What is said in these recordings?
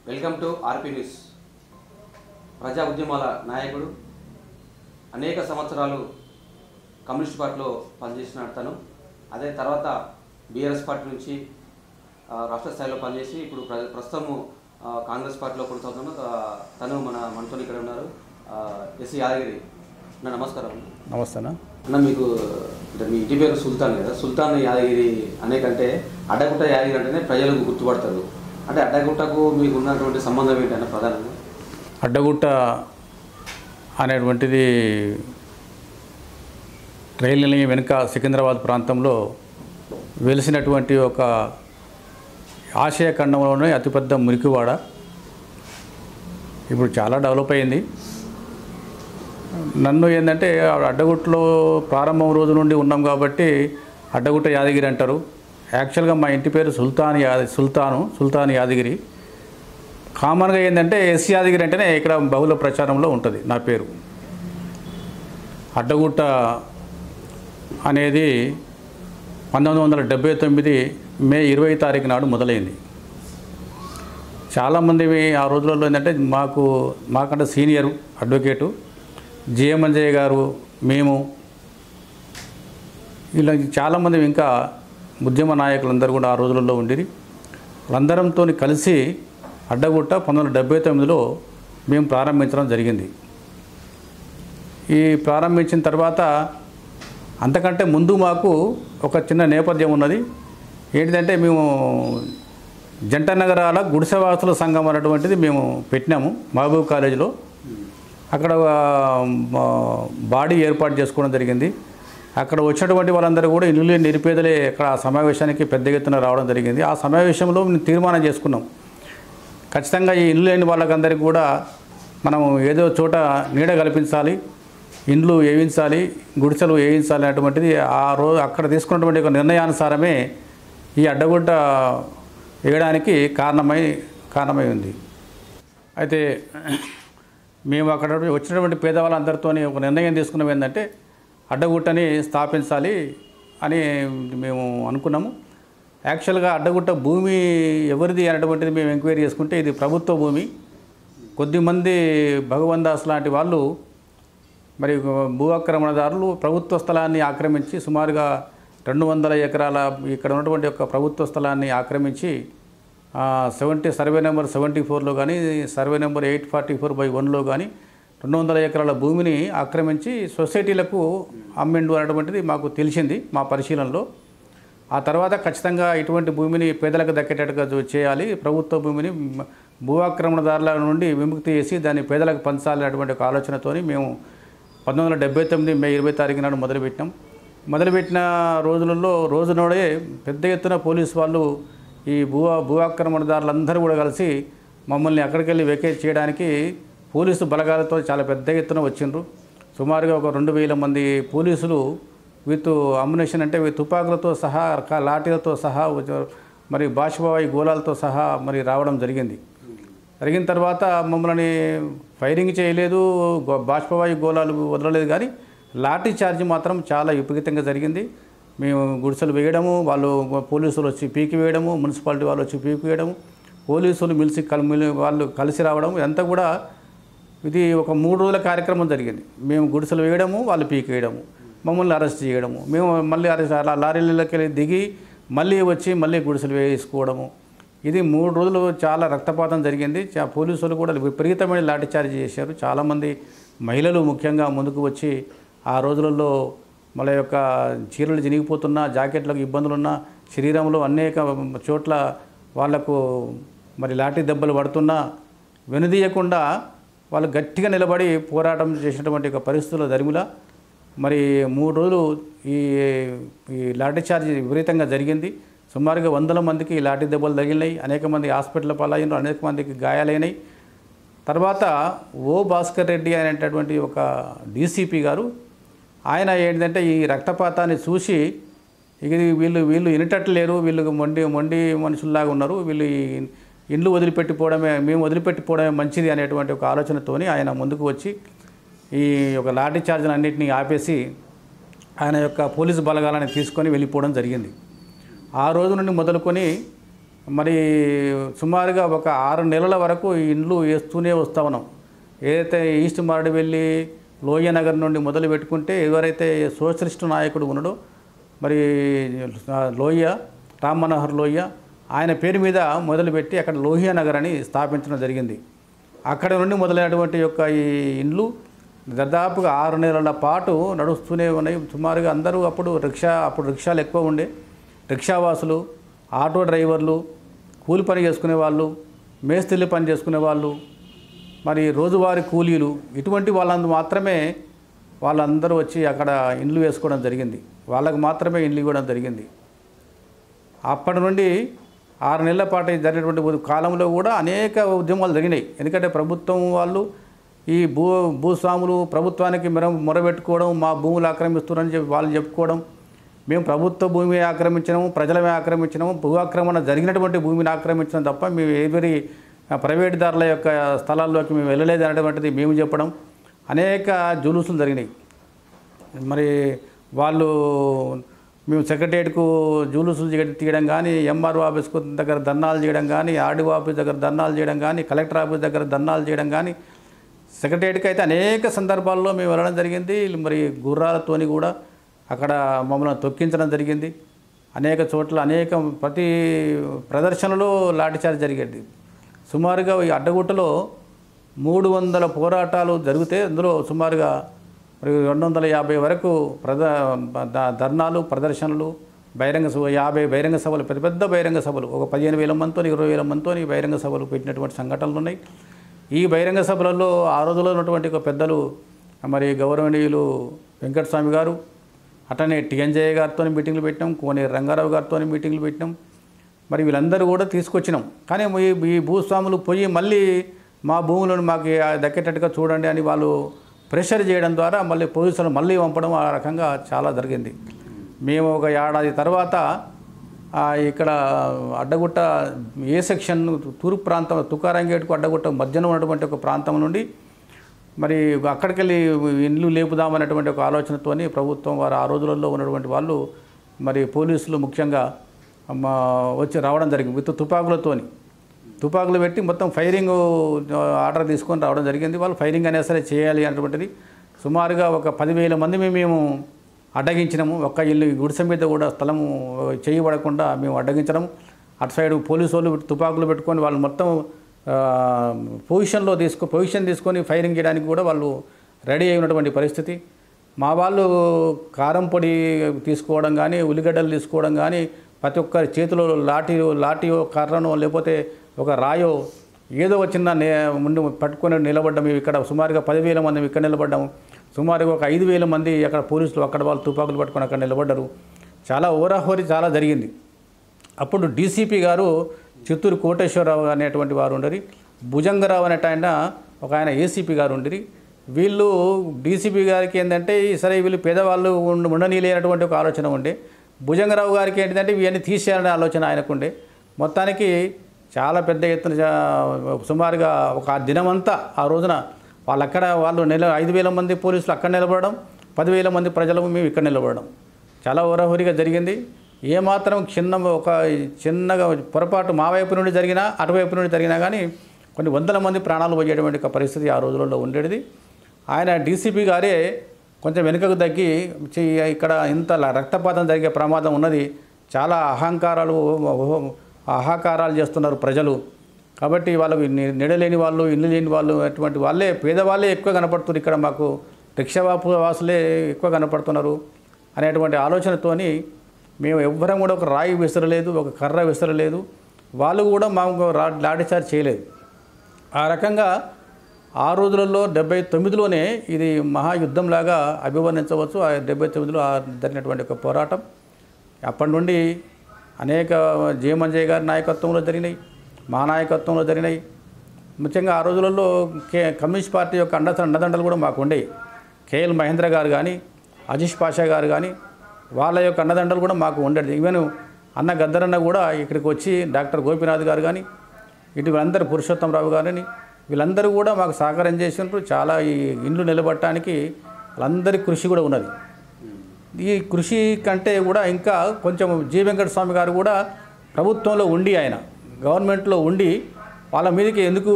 Welcome to RP news. ప్రజా ఉద్యమాల నాయకుడు, అనేక సంవత్సరాలు కమ్యూనిస్ట్ పార్టీలో పనిచేసిన తను, అదే తర్వాత బీఆర్ఎస్ పార్టీ నుంచి రాష్ట్ర స్థాయిలో పనిచేసి ఇప్పుడు ప్రస్తుతము కాంగ్రెస్ పార్టీలో కొనసాగుతున్న తను మనతో ఇక్కడ ఉన్నారు. ఎస్ యాదగిరి అన్న, నమస్కారం. నమస్తే అన్న. మీకు అంటే మీ ఇంటి పేరు సుల్తాన్ కదా, సుల్తాన్ యాదగిరి అనేకంటే అడ్డగుట్ట యాదగిరి అంటేనే ప్రజలకు గుర్తుపడతారు. అంటే అడ్డగుట్టకు మీకు ఉన్నటువంటి సంబంధం ఏంటన్నా ప్రధానంగా? అడ్డగుట్ట అనేటువంటిది రైలు నిలయం వెనుక సికింద్రాబాద్ ప్రాంతంలో వెలిసినటువంటి ఒక ఆసియా ఖండంలోనే అతిపెద్ద మురికివాడ. ఇప్పుడు చాలా డెవలప్ అయింది. నన్ను ఏంటంటే అడ్డగుట్టలో ప్రారంభం రోజు నుండి ఉన్నాం కాబట్టి అడ్డగుట్ట యాదగిరి అంటారు. యాక్చువల్గా మా ఇంటి పేరు సుల్తాన్ యాదగిరి. కామన్గా ఏంటంటే ఎస్ యాదగిరి అంటేనే ఇక్కడ బహుళ ప్రచారంలో ఉంటుంది నా పేరు. అడ్డగుట్ట అనేది 1979 మే 20 తారీఖు నాడు మొదలైంది. చాలామంది ఆ రోజులలో ఏంటంటే మాకంటే సీనియరు అడ్వకేటు జిఎంఎన్జే గారు, మేము ఇలా చాలామంది ఇంకా ఉద్యమ నాయకులందరూ కూడా ఆ రోజులలో ఉండిరి. వాళ్ళందరంతో కలిసి అడ్డగుట్ట 1979లో మేము ప్రారంభించడం జరిగింది. ఈ ప్రారంభించిన తర్వాత అంతకంటే ముందు మాకు ఒక చిన్న నేపథ్యం ఉన్నది. ఏంటిదంటే మేము జంట నగరాల గుడిసెవాసుల సంఘం అనేటువంటిది మేము పెట్టినాము మహబూబ్ కాలేజీలో. అక్కడ బాడీ ఏర్పాటు చేసుకోవడం జరిగింది. అక్కడ వచ్చినటువంటి వాళ్ళందరూ కూడా ఇల్లు లేని నిరుపేదలే అక్కడ ఆ సమావేశానికి పెద్ద ఎత్తున రావడం జరిగింది. ఆ సమావేశంలో మేము తీర్మానం చేసుకున్నాం, ఖచ్చితంగా ఈ ఇల్లు లేని వాళ్ళకందరికీ కూడా మనం ఏదో చోట నీడ కల్పించాలి, ఇండ్లు వేయించాలి, గుడిసెలు వేయించాలి అనేటువంటిది ఆ రోజు అక్కడ తీసుకున్నటువంటి ఒక నిర్ణయానుసారమే ఈ అడ్డగుట్ట వేయడానికి కారణమై ఉంది. అయితే మేము అక్కడ వచ్చినటువంటి పేదవాళ్ళందరితో ఒక నిర్ణయం తీసుకున్నాం, ఏంటంటే అడ్డగుట్టని స్థాపించాలి అని మేము అనుకున్నాము. యాక్చువల్గా అడ్డగుట్ట భూమి ఎవరిది అనేటువంటిది మేము ఎంక్వైరీ చేసుకుంటే ఇది ప్రభుత్వ భూమి. కొద్దిమంది భగవందాస్ లాంటి వాళ్ళు మరి భూ ఆక్రమణదారులు ప్రభుత్వ స్థలాన్ని ఆక్రమించి సుమారుగా 200 ఎకరాల ఇక్కడ ఉన్నటువంటి ఒక ప్రభుత్వ స్థలాన్ని ఆక్రమించి సర్వే నెంబర్ 74లో కానీ సర్వే నెంబర్ 844/1లో కానీ 200 ఎకరాల భూమిని ఆక్రమించి సొసైటీలకు అమ్మిండు అనేటువంటిది మాకు తెలిసింది మా పరిశీలనలో. ఆ తర్వాత ఖచ్చితంగా ఇటువంటి భూమిని పేదలకు దక్కేటట్టుగా చేయాలి, ప్రభుత్వ భూమిని భూ ఆక్రమణదారుల నుండి విముక్తి చేసి దాన్ని పేదలకు పంచాలి అనేటువంటి ఒక ఆలోచనతోని మేము 1979 మే 20 తారీఖు నాడు మొదలుపెట్టిన రోజునోడే పెద్ద ఎత్తున పోలీసు వాళ్ళు ఈ భూ ఆక్రమణదారులందరూ కూడా కలిసి మమ్మల్ని అక్కడికి వెళ్ళి వెకేట్ చేయడానికి పోలీసు బలగాలతో చాలా పెద్ద ఎత్తున వచ్చిండ్రు. సుమారుగా ఒక 2000 మంది పోలీసులు విత్ అమ్యునేషన్, అంటే తుపాకులతో సహా, లాఠీలతో సహా, మరి బాష్పవాయు గోళాలతో సహా మరి రావడం జరిగిన తర్వాత మమ్మల్ని ఫైరింగ్ చేయలేదు, బాష్పవాయు గోళాలు వదలలేదు, కానీ లాఠీ చార్జ్ మాత్రం చాలా విపరీతంగా జరిగింది. మేము గుడిసెలు వేయడము, పోలీసులు వచ్చి పీకి వేయడము, మున్సిపాలిటీ వాళ్ళు వచ్చి పీకి వేయడము, పోలీసులు వాళ్ళు కలిసి రావడం, ఇదంతా కూడా ఇది ఒక 3 రోజుల కార్యక్రమం జరిగింది. మేము గుడిసెలు వేయడము, వాళ్ళు పీకి వేయడము, మమ్మల్ని అరెస్ట్ చేయడము, మేము మళ్ళీ లారీలకి వెళ్ళి దిగి మళ్ళీ వచ్చి మళ్ళీ గుడిసెలు వేసుకోవడము. ఇది 3 రోజులు చాలా రక్తపాతం జరిగింది. పోలీసులు కూడా విపరీతమైన లాఠీచార్జ్ చేశారు. చాలామంది మహిళలు ముఖ్యంగా ముందుకు వచ్చి ఆ రోజులలో మన యొక్క చీరలు చినిగిపోతున్నా, జాకెట్లకు ఇబ్బందులున్నా, శరీరంలో అనేక చోట్ల వాళ్లకు మరి లాఠీ దెబ్బలు పడుతున్నా వెనుదీయకుండా వాళ్ళు గట్టిగా నిలబడి పోరాటం చేసినటువంటి ఒక పరిస్థితుల దరిమిలా మరి 3 రోజులు ఈ లాఠీచార్జ్ విపరీతంగా జరిగింది. సుమారుగా 100 మందికి లాఠీ దెబ్బలు తగిలినాయి, అనేక మంది హాస్పిటల్ పాలైనరు, అనేక మందికి గాయాలైనాయి. తర్వాత భాస్కర్ రెడ్డి అనేటటువంటి ఒక డీసీపీ గారు, ఆయన ఏంటంటే ఈ రక్తపాతాన్ని చూసి వీళ్ళు వినేటట్లేరు, వీళ్ళు మొండి మనుషుల్లాగా ఉన్నారు, వీళ్ళు ఇండ్లు మేము వదిలిపెట్టిపోవడమే మంచిది అనేటువంటి ఒక ఆలోచనతోని ఆయన ముందుకు వచ్చి ఈ యొక్క లాఠీ చార్జ్ని అన్నింటినీ ఆపేసి ఆయన యొక్క పోలీసు బలగాలని తీసుకొని వెళ్ళిపోవడం జరిగింది. ఆ రోజు నుండి మొదలుకొని మరి సుమారుగా ఒక 6 నెలల వరకు ఈ ఇండ్లు వేస్తూనే వస్తూ ఉన్నాం. ఏదైతే ఈస్ట్ మారేడుమిల్లి లోయనగర్ నుండి మొదలు పెట్టుకుంటే ఎవరైతే సోషలిస్టు నాయకుడు ఉన్నాడో మరి లోయ రామ్ మనోహర్ లోయ ఆయన పేరు మీద మొదలుపెట్టి అక్కడ లోహియా నగర్ అని స్థాపించడం జరిగింది. అక్కడ నుండి మొదలైనటువంటి యొక్క ఈ ఇండ్లు దాదాపుగా 6 నెలల పాటు నడుస్తూనే ఉన్నాయి. సుమారుగా అందరూ అప్పుడు రిక్షాలు ఎక్కువ ఉండే, రిక్షావాసులు, ఆటో డ్రైవర్లు, కూలి పని చేసుకునే వాళ్ళు, మేస్త్రీలు పని చేసుకునే వాళ్ళు, మరి రోజువారీ కూలీలు, ఇటువంటి వాళ్ళందు మాత్రమే వాళ్ళందరూ వచ్చి అక్కడ ఇండ్లు వేసుకోవడం జరిగింది. వాళ్ళకు మాత్రమే ఇండ్లు ఇవ్వడం జరిగింది. అప్పటి నుండి 6 నెలల పాటు జరిగినటువంటి కాలంలో కూడా అనేక ఉద్యమాలు జరిగినాయి. ఎందుకంటే ప్రభుత్వం వాళ్ళు ఈ భూస్వాములు ప్రభుత్వానికి మొరబెట్టుకోవడం, మా భూములు ఆక్రమిస్తున్నారని చెప్పి వాళ్ళు చెప్పుకోవడం, మేము ప్రభుత్వ భూమి ఆక్రమించినాము, ప్రజలమే ఆక్రమించినాము, భూ ఆక్రమణ జరిగినటువంటి భూమిని ఆక్రమించడం తప్ప మేము ఎవరి ప్రైవేటుదారుల యొక్క స్థలాల్లోకి మేము వెళ్ళలేదు అనేటువంటిది మేము చెప్పడం, అనేక జులుసులు జరిగినాయి. మరి వాళ్ళు మేము సెక్రటరియట్కు జులుసులు తీయడం కానీ, ఎంఆర్ఓ ఆఫీస్ దగ్గర ధర్నాలు చేయడం కానీ, ఆర్డీఓ ఆఫీస్ దగ్గర ధర్నాలు చేయడం కానీ, కలెక్టర్ ఆఫీస్ దగ్గర ధర్నాలు చేయడం కానీ, సెక్రటరియట్కి అయితే అనేక సందర్భాల్లో మేము వెళ్ళడం జరిగింది. మరి గుర్రాలతోని కూడా అక్కడ మమ్మల్ని తొక్కించడం జరిగింది. అనేక చోట్ల ప్రతి ప్రదర్శనలో లాఠీచార్జ్ జరిగేది. సుమారుగా ఈ అడ్డగుట్టలో 300 పోరాటాలు జరిగితే అందులో సుమారుగా 250 వరకు ధర్నాలు, ప్రదర్శనలు, బహిరంగ సభ, 50 బహిరంగ సభలు, పెద్ద పెద్ద బహిరంగ సభలు, ఒక 15,000 మందితో 20,000 మందితో బహిరంగ సభలు పెట్టినటువంటి సంఘటనలు ఉన్నాయి. ఈ బహిరంగ సభలలో ఆ రోజుల్లో ఉన్నటువంటి పెద్దలు మరి గౌరవనీయులు వెంకటస్వామి గారు, అట్లనే టిఎన్జయ గారితో మీటింగ్లు పెట్టినాం, కోనేరు రంగారావు గారితో మీటింగ్లు పెట్టినాం. మరి వీళ్ళందరూ కూడా తీసుకొచ్చినాం. కానీ ఈ భూస్వాములు పోయి మళ్ళీ మా భూములను మాకు దక్కేటట్టుగా చూడండి అని వాళ్ళు ప్రెషర్ చేయడం ద్వారా మళ్ళీ పోలీసులు మళ్ళీ పంపడం, ఆ రకంగా చాలా జరిగింది. మేము ఒక ఏడాది తర్వాత ఇక్కడ అడ్డగుట్ట ఏ సెక్షన్ తూర్పు ప్రాంతం తుకారంగేట్కు అడ్డగుట్ట మధ్యన ఉన్నటువంటి ఒక ప్రాంతం నుండి మరి అక్కడికి వెళ్ళి ఇండ్లు లేపుదామనేటువంటి ఒక ఆలోచనతోని ప్రభుత్వం వారు ఆ రోజులలో ఉన్నటువంటి వాళ్ళు మరి పోలీసులు ముఖ్యంగా వచ్చి రావడం జరిగింది. విత్ తుపాకులు పెట్టి మొత్తం ఫైరింగ్ ఆర్డర్ తీసుకొని రావడం జరిగింది. వాళ్ళు ఫైరింగ్ అయినా సరే చేయాలి అనేటువంటిది. సుమారుగా ఒక 10,000 మంది మేము అడ్డగించినాము. ఒక్క ఇల్లు గుడిసె మీద కూడా స్థలము చేయబడకుండా మేము అడ్డగించడం. అటు సైడ్ పోలీసు వాళ్ళు తుపాకులు పెట్టుకొని వాళ్ళు మొత్తం పొజిషన్ తీసుకొని ఫైరింగ్ చేయడానికి కూడా వాళ్ళు రెడీ అయి ఉన్నటువంటి పరిస్థితి. మా వాళ్ళు కారం పొడి తీసుకోవడం కానీ, ఉల్లిగడ్డలు తీసుకోవడం కానీ, ప్రతి ఒక్కరి చేతిలో లాఠీయో కర్రనో లేకపోతే ఒక రాయో ఏదో చిన్న ముందు పట్టుకొని నిలబడ్డాం. మేము ఇక్కడ సుమారుగా 10,000 మంది ఇక్కడ నిలబడ్డాము. సుమారుగా ఒక 5,000 మంది అక్కడ పోలీసులు అక్కడ వాళ్ళు తుపాకులు పట్టుకొని అక్కడ నిలబడ్డారు. చాలా ఓరాహోరీ చాలా జరిగింది. అప్పుడు డీసీపీ గారు చిత్తూరు కోటేశ్వరరావు అనేటువంటి వారు ఉండరి, భుజంగరావు అనేట ఆయన ఏసీపీ గారు ఉండరి. వీళ్ళు డీసీపీ గారికి ఏంటంటే సరే వీళ్ళు పేదవాళ్ళు ఉండనీలేనటువంటి ఒక ఆలోచన ఉండే. భుజంగరావు గారికి ఏంటంటే ఇవన్నీ తీసేయాలనే ఆలోచన ఆయనకుండే. మొత్తానికి చాలా పెద్ద ఎత్తున సుమారుగా ఒక దినమంతా ఆ రోజున వాళ్ళు 5,000 మంది పోలీసులు అక్కడ నిలబడడం, 10,000 మంది ప్రజలు మేము ఇక్కడ నిలబడడం చాలా ఓరహోరీగా జరిగింది. ఏమాత్రం చిన్నగా పొరపాటు మా వైపు నుండి జరిగినా అటువైపు నుండి జరిగినా కానీ కొన్ని వందల మంది ప్రాణాలు పోయేటువంటి పరిస్థితి ఆ రోజులలో ఉండేది. ఆయన డీసీపీ గారే కొంచెం వెనుకకు తగ్గి ఇక్కడ ఇంత రక్తపాతం జరిగే ప్రమాదం ఉన్నది, చాలా అహాకారాలు చేస్తున్నారు ప్రజలు, కాబట్టి వాళ్ళకి నిడలేని వాళ్ళు, ఇల్లు లేని వాళ్ళు, అటువంటి వాళ్ళే పేదవాళ్ళే ఎక్కువ కనపడుతున్నారు, ఇక్కడ మాకు రిక్షావాసులే ఎక్కువ కనపడుతున్నారు అనేటువంటి ఆలోచనతోని మేము ఎవ్వరం కూడా ఒక రాయి విసరలేదు, ఒక కర్ర విసరలేదు. వాళ్ళు కూడా మాకు లాఠీచార్జ్ చేయలేదు. ఆ రకంగా ఆ రోజులలో 79లోనే ఇది మహాయుద్ధంలాగా అభివర్ణించవచ్చు. ఆ 79లో జరిగినటువంటి ఒక పోరాటం. అప్పటి నుండి అనేక జయమంజయ్ గారి నాయకత్వంలో జరిగినాయి, మా నాయకత్వంలో జరిగినాయి. ముఖ్యంగా ఆ రోజులలో కమ్యూనిస్ట్ పార్టీ యొక్క అండదండలు కూడా మాకు ఉండేవి. కేఎల్ మహేంద్ర గారు కానీ, అజీష్ పాషా గారు కానీ, వాళ్ళ యొక్క అండదండలు కూడా మాకు ఉండేది. ఈవెన్ అన్న గద్దరన్న కూడా ఇక్కడికి వచ్చి డాక్టర్ గోపీనాథ్ గారు కానీ, ఇటు వీళ్ళందరూ పురుషోత్తమరావు గారని వీళ్ళందరూ కూడా మాకు సహకారం చేసినప్పుడు చాలా ఈ ఇండ్లు నిలబడటానికి వాళ్ళందరి కృషి కూడా ఉన్నది. ఈ కృషి కంటే కూడా ఇంకా కొంచెం జి వెంకటస్వామి గారు కూడా ప్రభుత్వంలో ఉండి ఆయన గవర్నమెంట్లో ఉండి వాళ్ళ మీదకి ఎందుకు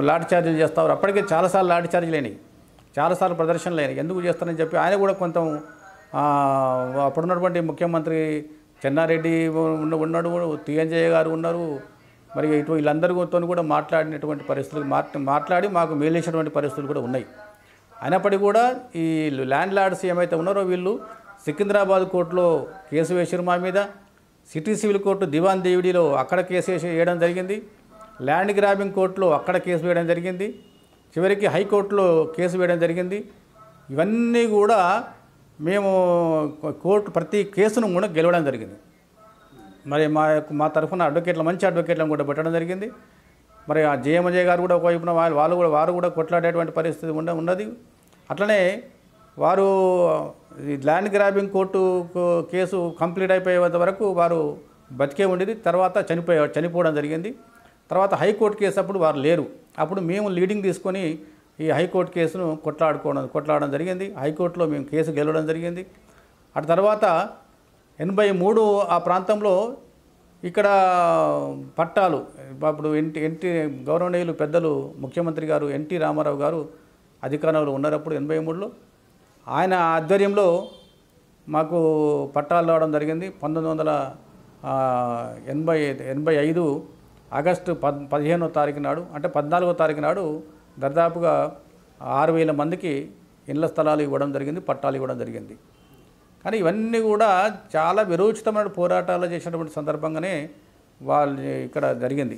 లాఠీ చార్జీలు చేస్తారు? అప్పటికే చాలాసార్లు లాఠీ చార్జీలు అయినాయి, చాలాసార్లు ప్రదర్శనలు అయినాయి, ఎందుకు చేస్తారని చెప్పి ఆయన కూడా కొంత అప్పుడున్నటువంటి ముఖ్యమంత్రి చెన్నారెడ్డి ఉన్నాడు, టీఎన్జయ్య గారు ఉన్నారు, మరి ఇటు వీళ్ళందరితో కూడా మాట్లాడినటువంటి పరిస్థితులు మాట్లాడి మాకు మేలేసినటువంటి పరిస్థితులు కూడా ఉన్నాయి. అయినప్పటికీ కూడా ఈ ల్యాండ్ లార్డ్స్ ఏమైతే ఉన్నారో వీళ్ళు సికింద్రాబాద్ కోర్టులో కేసు వేసారు మా మీద, సిటీ సివిల్ కోర్టు దివాన్ దేవుడిలో అక్కడ కేసు వేయడం జరిగింది, ల్యాండ్ గ్రాబింగ్ కోర్టులో అక్కడ కేసు వేయడం జరిగింది, చివరికి హైకోర్టులో కేసు వేయడం జరిగింది. ఇవన్నీ కూడా మేము కోర్టు ప్రతి కేసును కూడా గెలవడం జరిగింది. మరి మా తరఫున మంచి అడ్వకేట్లను కూడా పెట్టడం జరిగింది. మరి ఆ జేఎంజే గారు కూడా ఒకవైపున వారు కూడా కొట్లాడేటువంటి పరిస్థితి ఉన్నది. అట్లనే వారు land grabbing court case complete అయిపోయేంత వరకు వారు బతికే ఉండేది, తర్వాత చనిపోవడం జరిగింది. తర్వాత హైకోర్టు కేసు అప్పుడు వారు లేరు, అప్పుడు మేము లీడింగ్ తీసుకొని ఈ హైకోర్టు కేసును కొట్లాడడం జరిగింది. హైకోర్టులో మేము కేసు గెలవడం జరిగింది. అటు తర్వాత 83 ఆ ప్రాంతంలో ఇక్కడ పట్టాలు అప్పుడు గౌరవనీయులు పెద్దలు ముఖ్యమంత్రి గారు ఎన్టీ రామారావు గారు అధికారంలో ఉన్నప్పుడు 83లో ఆయన ఆధ్వర్యంలో మాకు పట్టాలు రావడం జరిగింది. 1985 ఆగస్టు 15వ తారీఖు నాడు, అంటే 14వ తారీఖు నాడు దాదాపుగా 6,000 మందికి ఇళ్ల స్థలాలు ఇవ్వడం జరిగింది, పట్టాలు ఇవ్వడం జరిగింది. కానీ ఇవన్నీ కూడా చాలా విరోచితమైన పోరాటాలు చేసినటువంటి సందర్భంగానే వాళ్ళు ఇక్కడ జరిగింది.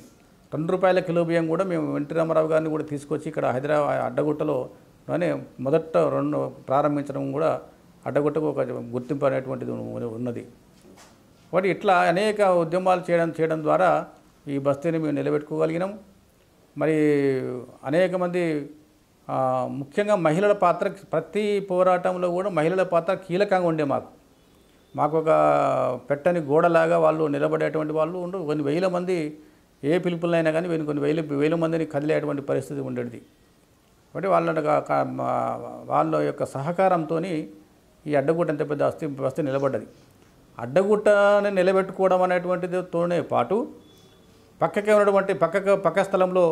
₹2 కిలో బియ్యం కూడా మేము ఎన్టీ రామారావు గారిని కూడా తీసుకొచ్చి ఇక్కడ హైదరాబాద్ అడ్డగుట్టలోనే మొదట ప్రారంభించడం కూడా అడ్డగుట్టకు ఒక గుర్తింపు అనేటువంటిది ఉన్నది. కాబట్టి ఇట్లా అనేక ఉద్యమాలు చేయడం ద్వారా ఈ బస్తీని మేము నిలబెట్టుకోగలిగినాం. మరి అనేక మంది ముఖ్యంగా మహిళల పాత్ర ప్రతి పోరాటంలో కూడా మహిళల పాత్ర కీలకంగా ఉండే మాకు ఒక పెట్టని గోడలాగా వాళ్ళు నిలబడేటువంటి వాళ్ళు ఉండరు. కొన్ని వేల మంది ఏ పిలుపులైనా కానీ కొన్ని వేల మందిని కదిలేటువంటి పరిస్థితి ఉండేది. కాబట్టి వాళ్ళ యొక్క సహకారంతో ఈ అడ్డగుట్ట అంత పెద్ద బస్తీ నిలబడ్డది. అడ్డగుట్టని నిలబెట్టుకోవడం అనేటువంటితోనే పాటు పక్కకే ఉన్నటువంటి పక్క స్థలంలో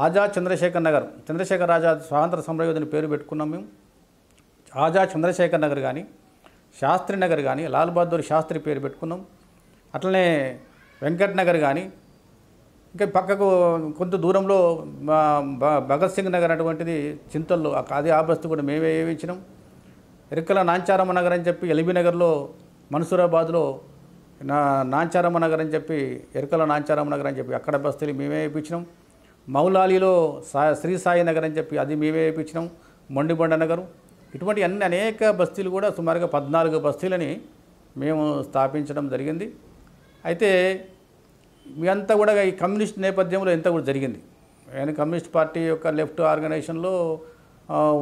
ఆజాద్ చంద్రశేఖర్ ఆజాద్ స్వాతంత్ర సమరయోధుని పేరు పెట్టుకున్నాం మేము. ఆజాద్ చంద్రశేఖర్ నగర్ కానీ, శాస్త్రి నగర్ కానీ, లాల్ బహదూర్ శాస్త్రి పేరు పెట్టుకున్నాం. అట్లనే వెంకట్ నగర్ కానీ, ఇంకా పక్కకు కొంత దూరంలో భగత్ సింగ్ నగర్ అటువంటిది చింతల్లో, అది ఆ బస్తీ కూడా మేమే వేయించినాం. ఎరుకల నాంచారమ్మ నగర్ అని చెప్పి ఎల్బీ నగర్లో, మన్సూరాబాద్లో నాంచారమ్మ నగర్ అని చెప్పి ఎరుకల నాంచారమ్మ నగర్ అని చెప్పి అక్కడ బస్తీలు మేమే వేయించినాం. మౌలాలిలో శ్రీ సాయి నగర్ అని చెప్పి అది మేమే వేయించినాం. మొండిబండ నగరు, ఇటువంటి అనేక బస్తీలు కూడా సుమారుగా 14 బస్తీలని మేము స్థాపించడం జరిగింది. అయితే ఇదంతా కూడా ఈ కమ్యూనిస్ట్ నేపథ్యంలో ఎంత కూడా జరిగింది. ఆయన కమ్యూనిస్ట్ పార్టీ యొక్క లెఫ్ట్ ఆర్గనైజేషన్లో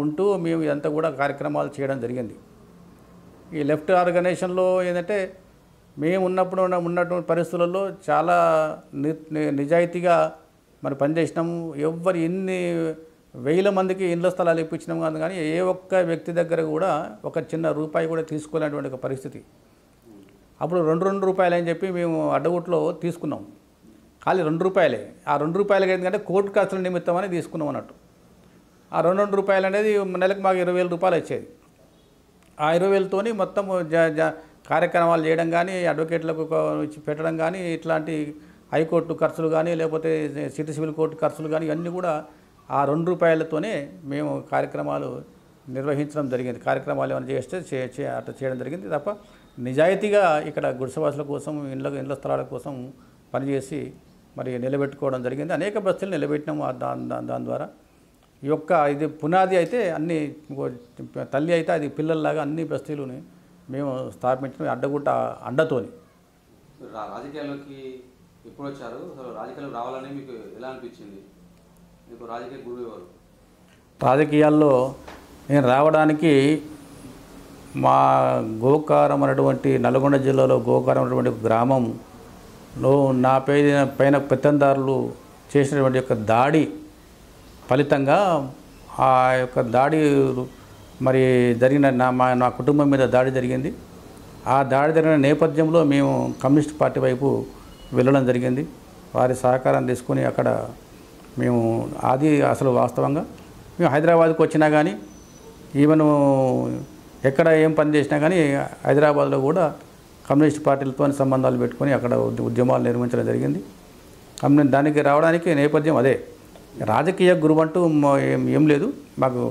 ఉంటూ మేము ఇదంతా కూడా కార్యక్రమాలు చేయడం జరిగింది. ఈ లెఫ్ట్ ఆర్గనైజేషన్లో ఏంటంటే మేము ఉన్నటువంటి పరిస్థితులలో చాలా నిజాయితీగా మరి పనిచేసినాము. ఎన్ని వేల మందికి ఇళ్ల స్థలాలు ఇప్పించినాము కానీ ఏ ఒక్క వ్యక్తి దగ్గర కూడా ఒక చిన్న రూపాయి కూడా తీసుకోలేనటువంటి ఒక పరిస్థితి. అప్పుడు ₹2 అని చెప్పి మేము అడ్డగుట్లో తీసుకున్నాం. ఖాళీ ₹2. ఆ ₹2 ఏంటంటే కోర్టు ఖర్చుల నిమిత్తం అని తీసుకున్నాం అన్నట్టు. ఆ ₹2 అనేది నెలకు మాకు ₹20,000 వచ్చేది. ఆ 20,000తోని మొత్తం కార్యక్రమాలు చేయడం కానీ, అడ్వకేట్లకు ఇచ్చి పెట్టడం కానీ, ఇట్లాంటి హైకోర్టు ఖర్చులు కానీ, లేకపోతే సిటీ సివిల్ కోర్టు ఖర్చులు కానీ ఇవన్నీ కూడా ఆ ₹2తోనే మేము కార్యక్రమాలు నిర్వహించడం జరిగింది. కార్యక్రమాలు ఏమైనా చేస్తే అట్లా చేయడం జరిగింది తప్ప నిజాయితీగా ఇక్కడ గుడిసెవాసుల కోసం, ఇళ్ల స్థలాల కోసం పనిచేసి మరి నిలబెట్టుకోవడం జరిగింది. అనేక బస్తీలు నిలబెట్టినాము. దాని ద్వారా ఈ యొక్క ఇది పునాది అయితే అన్ని తల్లి అయితే అది పిల్లల్లాగా అన్ని బస్తీలుని మేము స్థాపించడం అడ్డగుట్ట అండతోని. రాజకీయాల్లోకి ఎప్పుడు వచ్చారు? అసలు రాజకీయాలు రావాలని మీకు ఎలా అనిపించింది? మీకు రాజకీయ గురువు ఎవరు? రాజకీయాల్లో నేను రావడానికి మా గోకారం అనేటువంటి నల్గొండ జిల్లాలో గోకారం అనేటువంటి గ్రామంలో నా పైన పెత్తందారులు చేసినటువంటి యొక్క దాడి ఫలితంగా ఆ యొక్క దాడి మరి జరిగిన నా కుటుంబం మీద దాడి జరిగింది. ఆ దాడి జరిగిన నేపథ్యంలో మేము కమ్యూనిస్ట్ పార్టీ వైపు వెళ్ళడం జరిగింది. వారి సహకారం తీసుకుని అక్కడ మేము అసలు వాస్తవంగా మేము హైదరాబాద్కి వచ్చినా కానీ ఈవెన్ ఎక్కడ ఏం పని చేసినా కానీ హైదరాబాద్లో కూడా కమ్యూనిస్ట్ పార్టీలతో సంబంధాలు పెట్టుకొని అక్కడ ఉద్యమాలు నిర్వహించడం జరిగింది. దానికి రావడానికి నేపథ్యం అదే. రాజకీయ గురువు అంటూ ఏం లేదు. మాకు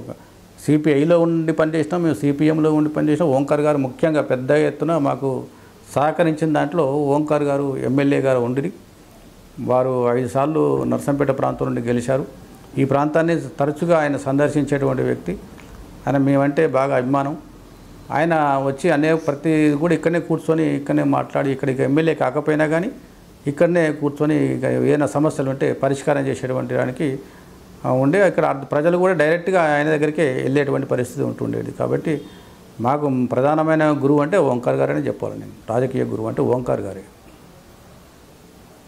సిపిఐలో ఉండి పనిచేసినాం, మేము సిపిఎంలో ఉండి పనిచేసినాం. ఓంకార్ గారు ముఖ్యంగా పెద్ద ఎత్తున మాకు సహకరించిన దాంట్లో ఓంకార్ గారు ఎమ్మెల్యే గారు ఉండి వారు 5 సార్లు నర్సంపేట ప్రాంతం నుండి గెలిచారు. ఈ ప్రాంతాన్ని తరచుగా ఆయన సందర్శించేటువంటి వ్యక్తి. ఆయన మేమంటే బాగా అభిమానం. ఆయన వచ్చి ప్రతి కూడా ఇక్కడనే కూర్చొని ఇక్కడనే మాట్లాడి ఇక్కడికి ఎమ్మెల్యే కాకపోయినా కానీ ఇక్కడనే కూర్చొని ఏదైనా సమస్యలు ఉంటే పరిష్కారం చేసేటువంటి దానికి ఉండే ఇక్కడ ప్రజలు కూడా డైరెక్ట్గా ఆయన దగ్గరికి వెళ్ళేటువంటి పరిస్థితి ఉంటుండేది. కాబట్టి మాకు ప్రధానమైన గురువు అంటే ఓంకార్ గారని చెప్పాలి. నేను రాజకీయ గురువు అంటే ఓంకార్ గారే,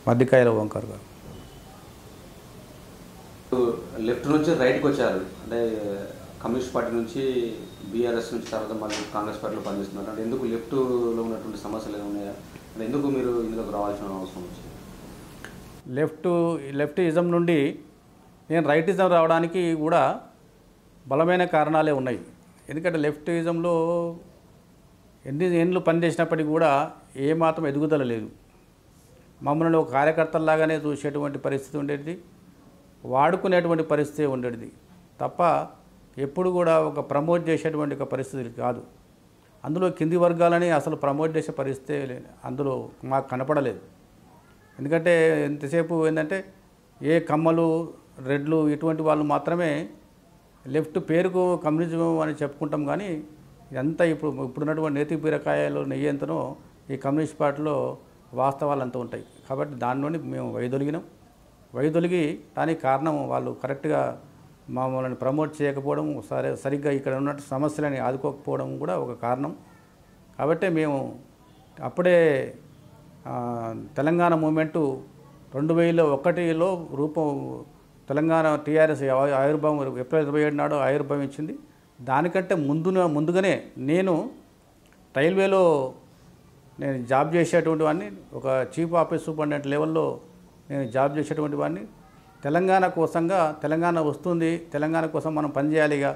మధ్యకాయల ఓంకార్ గారు. లెఫ్ట్ నుంచి రైట్కి వచ్చారు అంటే కమ్యూనిస్ట్ పార్టీ నుంచి బీఆర్ఎస్ నుంచి తర్వాత మళ్ళీ కాంగ్రెస్ పార్టీలో పనిచేస్తున్నారు అంటే ఎందుకు లెఫ్ట్లో ఉన్నటువంటి సమస్యలు ఏమున్నాయా అంటే ఎందుకు మీరు ఇందులోకి రావాల్సిన అవసరం వచ్చింది? లెఫ్టిజం నుండి నేను రైటిజం రావడానికి కూడా బలమైన కారణాలే ఉన్నాయి. ఎందుకంటే లెఫ్టిజంలో ఎన్ని ఏళ్ళు పనిచేసినప్పటికీ కూడా ఏమాత్రం ఎదుగుదల లేదు. మమ్మల్ని ఒక కార్యకర్తల్లాగానే చూసేటువంటి పరిస్థితి ఉండేది, వాడుకునేటువంటి పరిస్థితి ఉండేది తప్ప ఎప్పుడు కూడా ఒక ప్రమోట్ చేసేటువంటి ఒక పరిస్థితి కాదు. అందులో కింది వర్గాలని అసలు ప్రమోట్ చేసే పరిస్థితి అందులో మాకు కనపడలేదు. ఎందుకంటే ఎంతసేపు ఏంటంటే ఏ కమ్మలు రెడ్లు ఇటువంటి వాళ్ళు మాత్రమే లెఫ్ట్ పేరుకు కమ్యూనిజం అని చెప్పుకుంటాం. కానీ ఇదంతా ఇప్పుడున్నటువంటి నేతి బీరకాయలు నెయ్యంతనో ఈ కమ్యూనిస్ట్ పార్టీలో వాస్తవాలు అంతా ఉంటాయి. కాబట్టి దాని నుండి మేము వైదొలిగి దానికి కారణం వాళ్ళు కరెక్ట్గా మమ్మల్ని ప్రమోట్ చేయకపోవడం, సరిగ్గా ఇక్కడ ఉన్న సమస్యలని ఆదుకోకపోవడం కూడా ఒక కారణం. కాబట్టి మేము అప్పుడే తెలంగాణ మూమెంటు 2001లో తెలంగాణ టీఆర్ఎస్ ఆవిర్భావం ఏప్రిల్ 27 నాడు ఆవిర్భవించింది. దానికంటే ముందుగానే నేను రైల్వేలో నేను జాబ్ చేసేటువంటి వాడిని, ఒక చీఫ్ ఆఫీస్ సూపరింటెండెంట్ లెవెల్లో నేను జాబ్ చేసేటువంటి వాడిని. తెలంగాణ కోసంగా తెలంగాణ వస్తుంది, తెలంగాణ కోసం మనం పనిచేయాలిగా,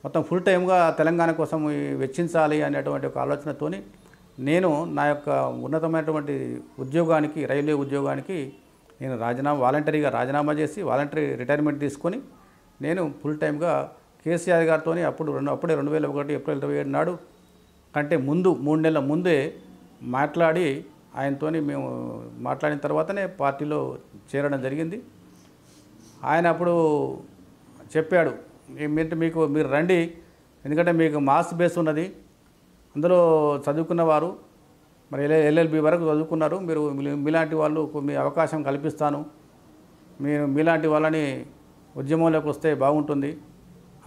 మొత్తం ఫుల్ టైమ్గా తెలంగాణ కోసం వెచ్చించాలి అనేటువంటి ఒక ఆలోచనతోని నేను నా యొక్క ఉన్నతమైనటువంటి ఉద్యోగానికి, రైల్వే ఉద్యోగానికి నేను వాలంటరీగా రాజీనామా చేసి వాలంటరీ రిటైర్మెంట్ తీసుకొని నేను ఫుల్ టైమ్గా కేసీఆర్ గారితో అప్పుడే 2001 ఏప్రిల్ 27 నాడు కంటే ముందు 3 నెలల ముందే మాట్లాడి ఆయనతో మేము మాట్లాడిన తర్వాతనే పార్టీలో చేరడం జరిగింది. ఆయన అప్పుడు చెప్పాడు, మీరు రండి, ఎందుకంటే మీకు మాస్ బేస్ ఉన్నది, అందులో చదువుకున్నవారు మరి LLB వరకు చదువుకున్నారు, మీలాంటి వాళ్ళు మీ అవకాశం కల్పిస్తాను, మీలాంటి వాళ్ళని ఉద్యమంలోకి వస్తే బాగుంటుంది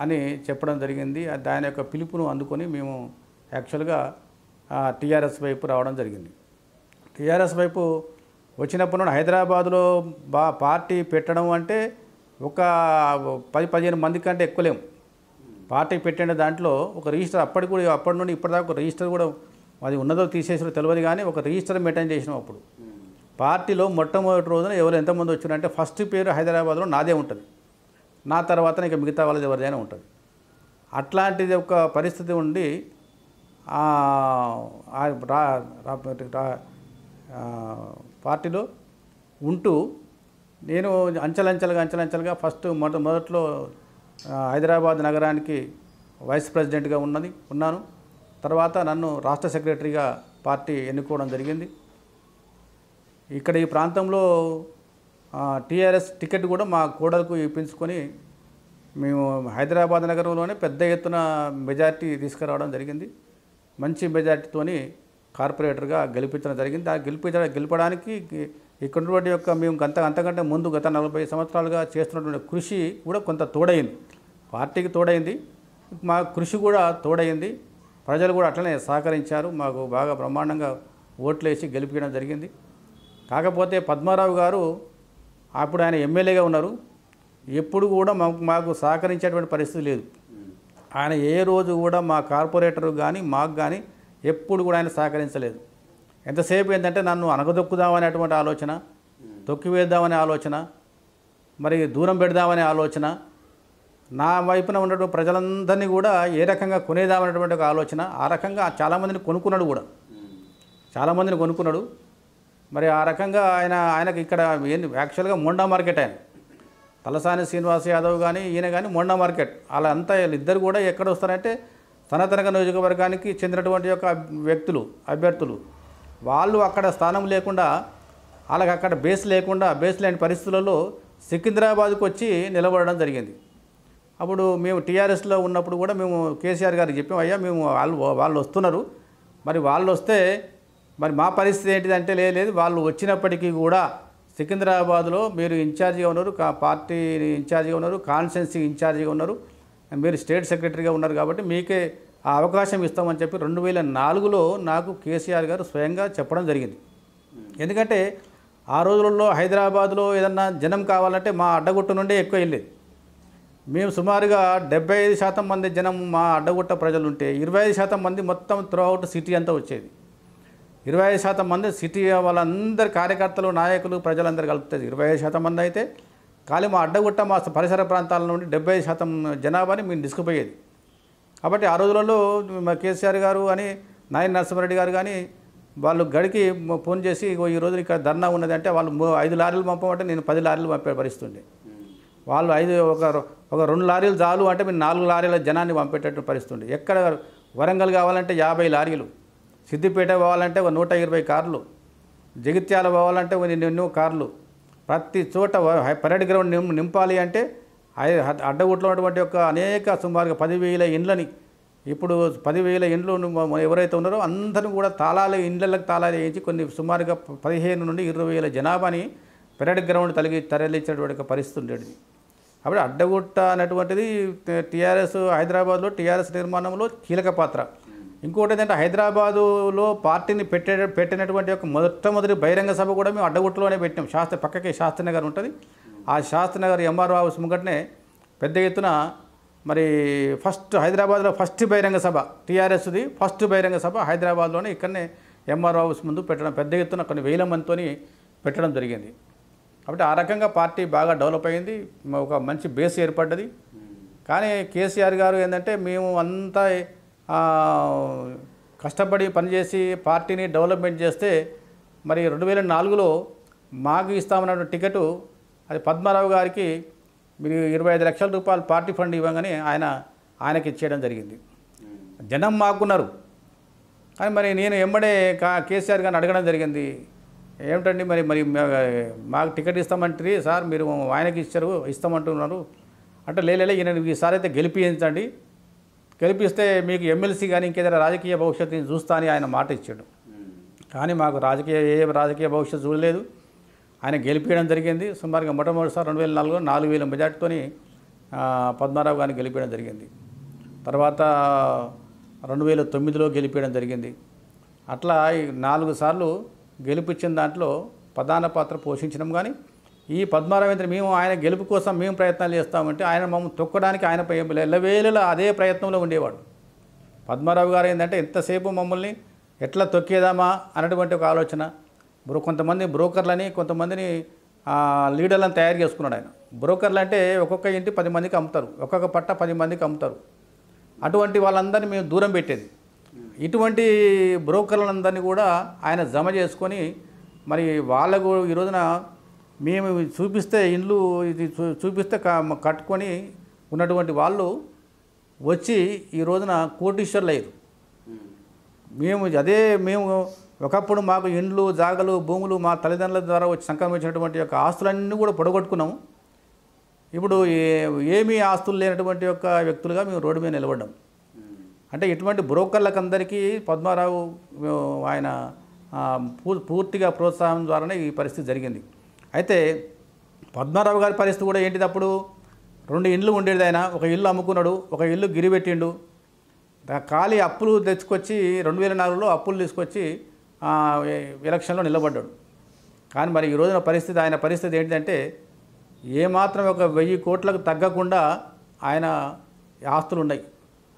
అని చెప్పడం జరిగింది. ఆయన యొక్క పిలుపును అందుకొని మేము యాక్చువల్గా టీఆర్ఎస్ వైపు రావడం జరిగింది. టీఆర్ఎస్ వైపు వచ్చినప్పుడు హైదరాబాదులో పార్టీ పెట్టడం అంటే ఒక 10-15 మంది కంటే ఎక్కువ లేము. పార్టీ పెట్టిన దాంట్లో ఒక రిజిస్టర్ అప్పటి నుండి ఇప్పటిదాకా ఒక రిజిస్టర్ కూడా అది ఉన్నదో తీసేసారో తెలియదు, కానీ ఒక రిజిస్టర్ మెయింటైన్ చేసినాం. అప్పుడు పార్టీలో మొట్టమొదటి రోజున ఎంతమంది వచ్చారంటే ఫస్ట్ పేరు హైదరాబాద్లో నాదే ఉంటుంది, నా తర్వాత ఇక మిగతా వాళ్ళది ఎవరిదైనా ఉంటుంది. అట్లాంటిది ఒక పరిస్థితి ఉండి పార్టీలో ఉంటూ నేను అంచెలంచెలుగా ఫస్ట్ మొదట్లో హైదరాబాద్ నగరానికి వైస్ ప్రెసిడెంట్గా ఉన్నాను. తర్వాత నన్ను రాష్ట్ర సెక్రటరీగా పార్టీ ఎన్నుకోవడం జరిగింది. ఇక్కడ ఈ ప్రాంతంలో టీఆర్ఎస్ టికెట్ కూడా మా కోడలకు ఇప్పించుకొని మేము హైదరాబాద్ నగరంలోనే పెద్ద ఎత్తున మెజార్టీ తీసుకురావడం జరిగింది. మంచి మెజార్టీతోని కార్పొరేటర్గా గెలిపించడం జరిగింది. గెలపడానికి ఇక్కడ ఉన్నటువంటి యొక్క మేము అంతకంటే ముందు గత 40 సంవత్సరాలుగా చేస్తున్నటువంటి కృషి కూడా కొంత తోడైంది, పార్టీకి తోడైంది, మా కృషి కూడా తోడైంది. ప్రజలు కూడా అట్లనే సహకరించారు, మాకు బాగా బ్రహ్మాండంగా ఓట్లేసి గెలిపించడం జరిగింది. కాకపోతే పద్మారావు గారు అప్పుడు ఆయన ఎమ్మెల్యేగా ఉన్నారు, ఎప్పుడు కూడా మాకు సహకరించేటువంటి పరిస్థితి లేదు. ఆయన ఏ రోజు కూడా మా కార్పొరేటర్ కానీ మాకు కానీ ఎప్పుడు కూడా ఆయన సహకరించలేదు. ఎంతసేపు ఏంటంటే నన్ను అనగదొక్కుదామనేటువంటి ఆలోచన, తొక్కివేద్దామనే ఆలోచన, మరి దూరం పెడదామనే ఆలోచన, నా వైపున ఉన్నటువంటి ప్రజలందరినీ కూడా ఏ రకంగా కొనేదామనేటువంటి ఒక ఆలోచన, ఆ రకంగా చాలామందిని కొనుక్కున్నాడు కూడా, చాలామందిని కొనుక్కున్నాడు. మరి ఆ రకంగా ఆయనకు ఇక్కడ యాక్చువల్గా మొండా మార్కెట్ ఆయన తలసాని శ్రీనివాస్ యాదవ్ కానీ ఈయన కానీ మొండా మార్కెట్. అలా అంతా వీళ్ళిద్దరు కూడా ఎక్కడ వస్తారంటే సనాతన నియోజకవర్గానికి చెందినటువంటి యొక్క వ్యక్తులు, అభ్యర్థులు. వాళ్ళు అక్కడ స్థానం లేకుండా, వాళ్ళకి అక్కడ బేస్ లేని పరిస్థితులలో సికింద్రాబాద్కు వచ్చి నిలబడడం జరిగింది. అప్పుడు మేము టీఆర్ఎస్లో ఉన్నప్పుడు కూడా మేము కేసీఆర్ గారికి చెప్పాం, అయ్యా మేము వాళ్ళు వస్తున్నారు, మరి వాళ్ళు వస్తే మరి మా పరిస్థితి ఏంటిదంటే, లేదు వాళ్ళు వచ్చినప్పటికీ కూడా సికింద్రాబాద్లో మీరు ఇన్ఛార్జిగా ఉన్నారు, పార్టీ ఇన్ఛార్జిగా ఉన్నారు, కాన్స్టిట్యున్సీ ఇన్ఛార్జిగా ఉన్నారు, మీరు స్టేట్ సెక్రటరీగా ఉన్నారు కాబట్టి మీకే ఆ అవకాశం ఇస్తామని చెప్పి 2004లో నాకు కేసీఆర్ గారు స్వయంగా చెప్పడం జరిగింది. ఎందుకంటే ఆ రోజులలో హైదరాబాద్లో ఏదన్నా జనం కావాలంటే మా అడ్డగుట్ట నుండే ఎక్కువ వెళ్ళేది. మేము సుమారుగా 75% మంది జనం మా అడ్డగుట్ట ప్రజలుంటే 25% మంది మొత్తం త్రూఅవుట్ సిటీ అంతా వచ్చేది. 25% మంది సిటీ వాళ్ళందరి కార్యకర్తలు, నాయకులు, ప్రజలందరూ కలుపుతుంది 25% మంది అయితే. కానీ మా అడ్డగుట్ట మా పరిసర ప్రాంతాల నుండి 75% జనాభాని మేము తీసుకుపోయేది. కాబట్టి ఆ రోజులలో మా కేసీఆర్ గారు అని నాయన నరసింహారెడ్డి గారు కానీ వాళ్ళు గడికి ఫోన్ చేసి ఈ రోజు ఇక్కడ ధర్నా ఉన్నది అంటే వాళ్ళు 5 లారీలు పంపమంటే నేను 10 లారీలు పంపే పరిస్థితుండే. వాళ్ళు ఒక 2 లారీలు చాలు అంటే మేము 4 లారీల జనాన్ని పంపేటట్టు పరిస్థితుండే. ఎక్కడ వరంగల్ కావాలంటే 50 లారీలు, సిద్దిపేట పోవాలంటే 120 కార్లు, జగిత్యాల పోవాలంటే ఎన్నో కార్లు, ప్రతి చోట పరేడ్ గ్రౌండ్ నింపాలి అంటే అడ్డగుట్లో ఉన్నటువంటి యొక్క అనేక సుమారుగా 10,000 ఇండ్లని, ఇప్పుడు 10,000 ఇండ్లు ఎవరైతే ఉన్నారో అందరూ కూడా ఇండ్లకు తాళాలు వేయించి కొన్ని సుమారుగా 15 నుండి 20,000 జనాభాని పరేడ్ గ్రౌండ్ తరలించేటువంటి పరిస్థితి ఉండేది. కాబట్టి అడ్డగుట్ట అనేటువంటిది టీఆర్ఎస్ హైదరాబాద్లో టీఆర్ఎస్ నిర్మాణంలో కీలక పాత్ర. ఇంకోటి ఏంటంటే హైదరాబాదులో పార్టీని పెట్టినటువంటి యొక్క మొట్టమొదటి బహిరంగ సభ కూడా మేము అడ్డగుట్టలోనే పెట్టాం. పక్కకే శాస్త్రినగర్ ఉంటుంది. ఆ శాస్త్రినగర్ ఎంఆర్ఓ హౌస్ ముంగటనే పెద్ద ఎత్తున మరి హైదరాబాద్లో ఫస్ట్ బహిరంగ సభ, టీఆర్ఎస్ది ఫస్ట్ బహిరంగ సభ హైదరాబాద్లోనే ఇక్కడనే ఎంఆర్ఓ హౌస్ ముందు పెట్టడం, పెద్ద ఎత్తున కొన్ని 1000 మందితో పెట్టడం జరిగింది. కాబట్టి ఆ రకంగా పార్టీ బాగా డెవలప్ అయింది, ఒక మంచి బేస్ ఏర్పడ్డది. కానీ కేసీఆర్ గారు ఏంటంటే మేము అంతా కష్టపడి పనిచేసి పార్టీని డెవలప్మెంట్ చేస్తే మరి 2004లో మాకు ఇస్తామన్న టికెటు అది పద్మారావు గారికి మీరు 25 లక్షల రూపాయలు పార్టీ ఫండ్ ఇవ్వగానే ఆయనకి ఇచ్చేయడం జరిగింది. జనం మాకున్నారు. కానీ మరి నేను ఎంబడే కేసీఆర్ గారిని అడగడం జరిగింది, ఏమిటండి మరి మాకు టికెట్ ఇస్తామంటారు సార్, మీరు ఆయనకి ఇస్తామంటున్నారు అంటే లేలే ఈయన ఈసారి అయితే గెలిపించండి, గెలిపిస్తే మీకు ఎమ్మెల్సీ కానీ ఇంకేదైనా రాజకీయ భవిష్యత్తుని చూస్తా అని ఆయన మాట ఇచ్చాడు. కానీ మాకు ఏ రాజకీయ భవిష్యత్తు చూడలేదు. ఆయన గెలిపించడం జరిగింది. సుమారుగా మొట్టమొదటిసారి 2004లో 4,000 మెజార్టీతోని పద్మారావు గారిని గెలిపించడం జరిగింది. తర్వాత 2009లో గెలిపించడం జరిగింది. అట్లా 4 సార్లు గెలిపించిన దాంట్లో ప్రధాన పాత్ర పోషించినాం. కానీ ఈ పద్మారావేంద్ర మేము ఆయన గెలుపు కోసం మేము ప్రయత్నాలు చేస్తామంటే ఆయన మమ్మల్ని తొక్కడానికి ఆయన ఎల్లవేళలా అదే ప్రయత్నంలో ఉండేవాడు. పద్మారావు గారు ఏంటంటే ఎంతసేపు మమ్మల్ని ఎట్లా తొక్కేదామా అన్నటువంటి ఒక ఆలోచన. కొంతమంది బ్రోకర్లని, కొంతమందిని లీడర్లను తయారు చేసుకున్నాడు ఆయన. బ్రోకర్లు అంటే ఒక్కొక్క ఇంటి 10 మందికి అమ్ముతారు, ఒక్కొక్క పట్ట 10 మందికి అమ్ముతారు. అటువంటి వాళ్ళందరినీ మేము దూరం పెట్టేది. ఇటువంటి బ్రోకర్లందరినీ కూడా ఆయన జమ చేసుకొని మరి వాళ్ళకు ఈ రోజున మేము చూపిస్తే ఇండ్లు ఇది చూపిస్తే కట్టుకొని ఉన్నటువంటి వాళ్ళు వచ్చి ఈ రోజున కోటీశ్వర్లు అయ్యారు. మేము ఒకప్పుడు మాకు ఇండ్లు, జాగలు, భూములు మా తల్లిదండ్రుల ద్వారా వచ్చి సంక్రమించినటువంటి యొక్క ఆస్తులన్నీ కూడా పొడగొట్టుకున్నాము. ఇప్పుడు ఏమీ ఆస్తులు లేనటువంటి యొక్క వ్యక్తులుగా మేము రోడ్డు మీద నిలబడ్డాం. అంటే ఇటువంటి బ్రోకర్లకందరికీ పద్మారావు ఆయన పూర్తిగా ప్రోత్సాహం ద్వారానే ఈ పరిస్థితి జరిగింది. అయితే పద్మారావు గారి పరిస్థితి కూడా ఏంటిది, అప్పుడు 2 ఇండ్లు ఉండేది. ఆయన ఒక ఇల్లు అమ్ముకున్నాడు, ఒక ఇల్లు గిరిపెట్టిండు. ఖాళీ అప్పులు తెచ్చుకొచ్చి 2004లో అప్పులు తీసుకొచ్చి ఎలక్షన్లో నిలబడ్డాడు. కానీ మరి ఈ రోజున పరిస్థితి, ఆయన పరిస్థితి ఏంటంటే ఏమాత్రం ఒక 1000 కోట్లకు తగ్గకుండా ఆయన ఆస్తులు ఉన్నాయి.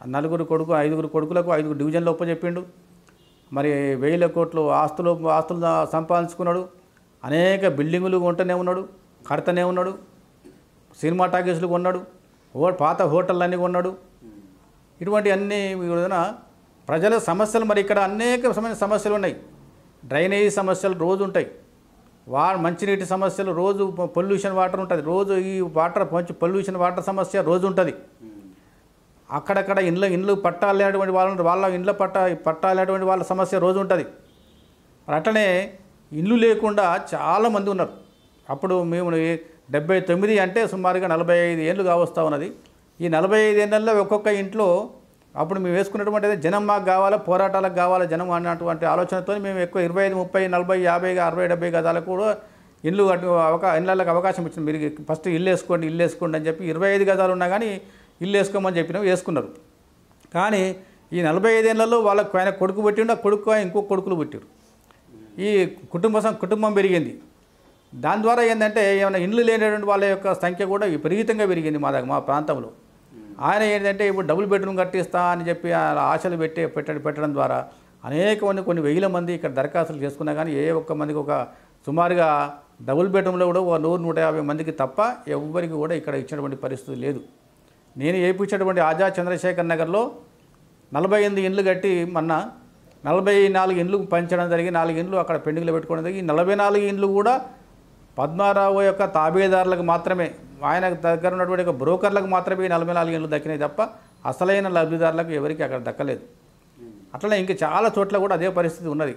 5 కొడుకులకు 5 డివిజన్లు ఒప్పచెప్పిండు. మరి 1000 కోట్లు ఆస్తులు సంపాదించుకున్నాడు. అనేక బిల్డింగులు కొంటూనే ఉన్నాడు, కడతనే ఉన్నాడు, సినిమా టాకీసులు కొన్నాడు, పాత హోటళ్ళన్నీ కొన్నాడు. ఇటువంటి అన్ని ప్రజల సమస్యలు మరి ఇక్కడ అనేక సమస్యలు ఉన్నాయి. డ్రైనేజీ సమస్యలు రోజు ఉంటాయి, మంచినీటి సమస్యలు రోజు, పొల్యూషన్ వాటర్ ఉంటుంది రోజు, ఈ వాటర్ పొల్యూషన్ వాటర్ సమస్య రోజు ఉంటుంది. అక్కడక్కడ ఇండ్లు పట్టాలు లేనటువంటి వాళ్ళ ఇండ్ల పట్టాలు లేనటువంటి వాళ్ళ సమస్య రోజు ఉంటుంది. అట్లనే ఇల్లు లేకుండా చాలామంది ఉన్నారు. అప్పుడు మేము 79 అంటే సుమారుగా 45 ఏళ్ళు కావస్తూ ఉన్నది. ఈ 45 ఏళ్ళల్లో ఒక్కొక్క ఇంట్లో అప్పుడు మేము వేసుకున్నటువంటి జనం మాకు కావాలా, పోరాటాలకు కావాలా జనం అన్నటువంటి ఆలోచనతో మేము ఎక్కువ 25, 30, 40, 50, 60, 70 గదాలకు కూడా ఇళ్ళకి అవకాశం ఇచ్చింది. మీరు ఫస్ట్ ఇల్లు వేసుకోండి అని చెప్పి 25 గదాలు ఉన్నా కానీ ఇల్లు వేసుకోమని చెప్పినాం, వేసుకున్నారు. కానీ ఈ 45 ఏళ్లలో వాళ్ళకు ఆయన కొడుకు పెట్టిండు, ఆ కొడుకు ఇంకో కొడుకులు పెట్టారు. ఈ కుటుంబం పెరిగింది. దాని ద్వారా ఏంటంటే ఏమైనా ఇండ్లు లేనటువంటి వాళ్ళ యొక్క సంఖ్య కూడా విపరీతంగా పెరిగింది మా ప్రాంతంలో. ఆయన ఏంటంటే ఇప్పుడు డబుల్ బెడ్రూమ్ కట్టిస్తా అని చెప్పి ఆశలు పెట్టడం ద్వారా కొన్ని వేల మంది ఇక్కడ దరఖాస్తులు చేసుకున్నా కానీ ఏ ఒక్క మందికి ఒక సుమారుగా డబుల్ బెడ్రూమ్లో కూడా 100-150 మందికి తప్ప ఎవ్వరికి కూడా ఇక్కడ ఇచ్చినటువంటి పరిస్థితి లేదు. నేను ఏపించినటువంటి ఆజాద్ చంద్రశేఖర్ నగర్లో 48 ఇండ్లు కట్టి మొన్న 44 ఇండ్లు పంచడం జరిగి 4 ఇండ్లు అక్కడ పెండింగ్లో పెట్టుకోవడం జరిగి. 44 ఇండ్లు కూడా పద్మారావు యొక్క తాబేదారులకు మాత్రమే, ఆయన దగ్గర ఉన్నటువంటి ఒక బ్రోకర్లకు మాత్రమే 44 ఇండ్లు దక్కినాయి తప్ప అసలైన లబ్ధిదారులకు ఎవరికి అక్కడ దక్కలేదు. అట్లనే ఇంకా చాలా చోట్ల కూడా అదే పరిస్థితి ఉన్నది.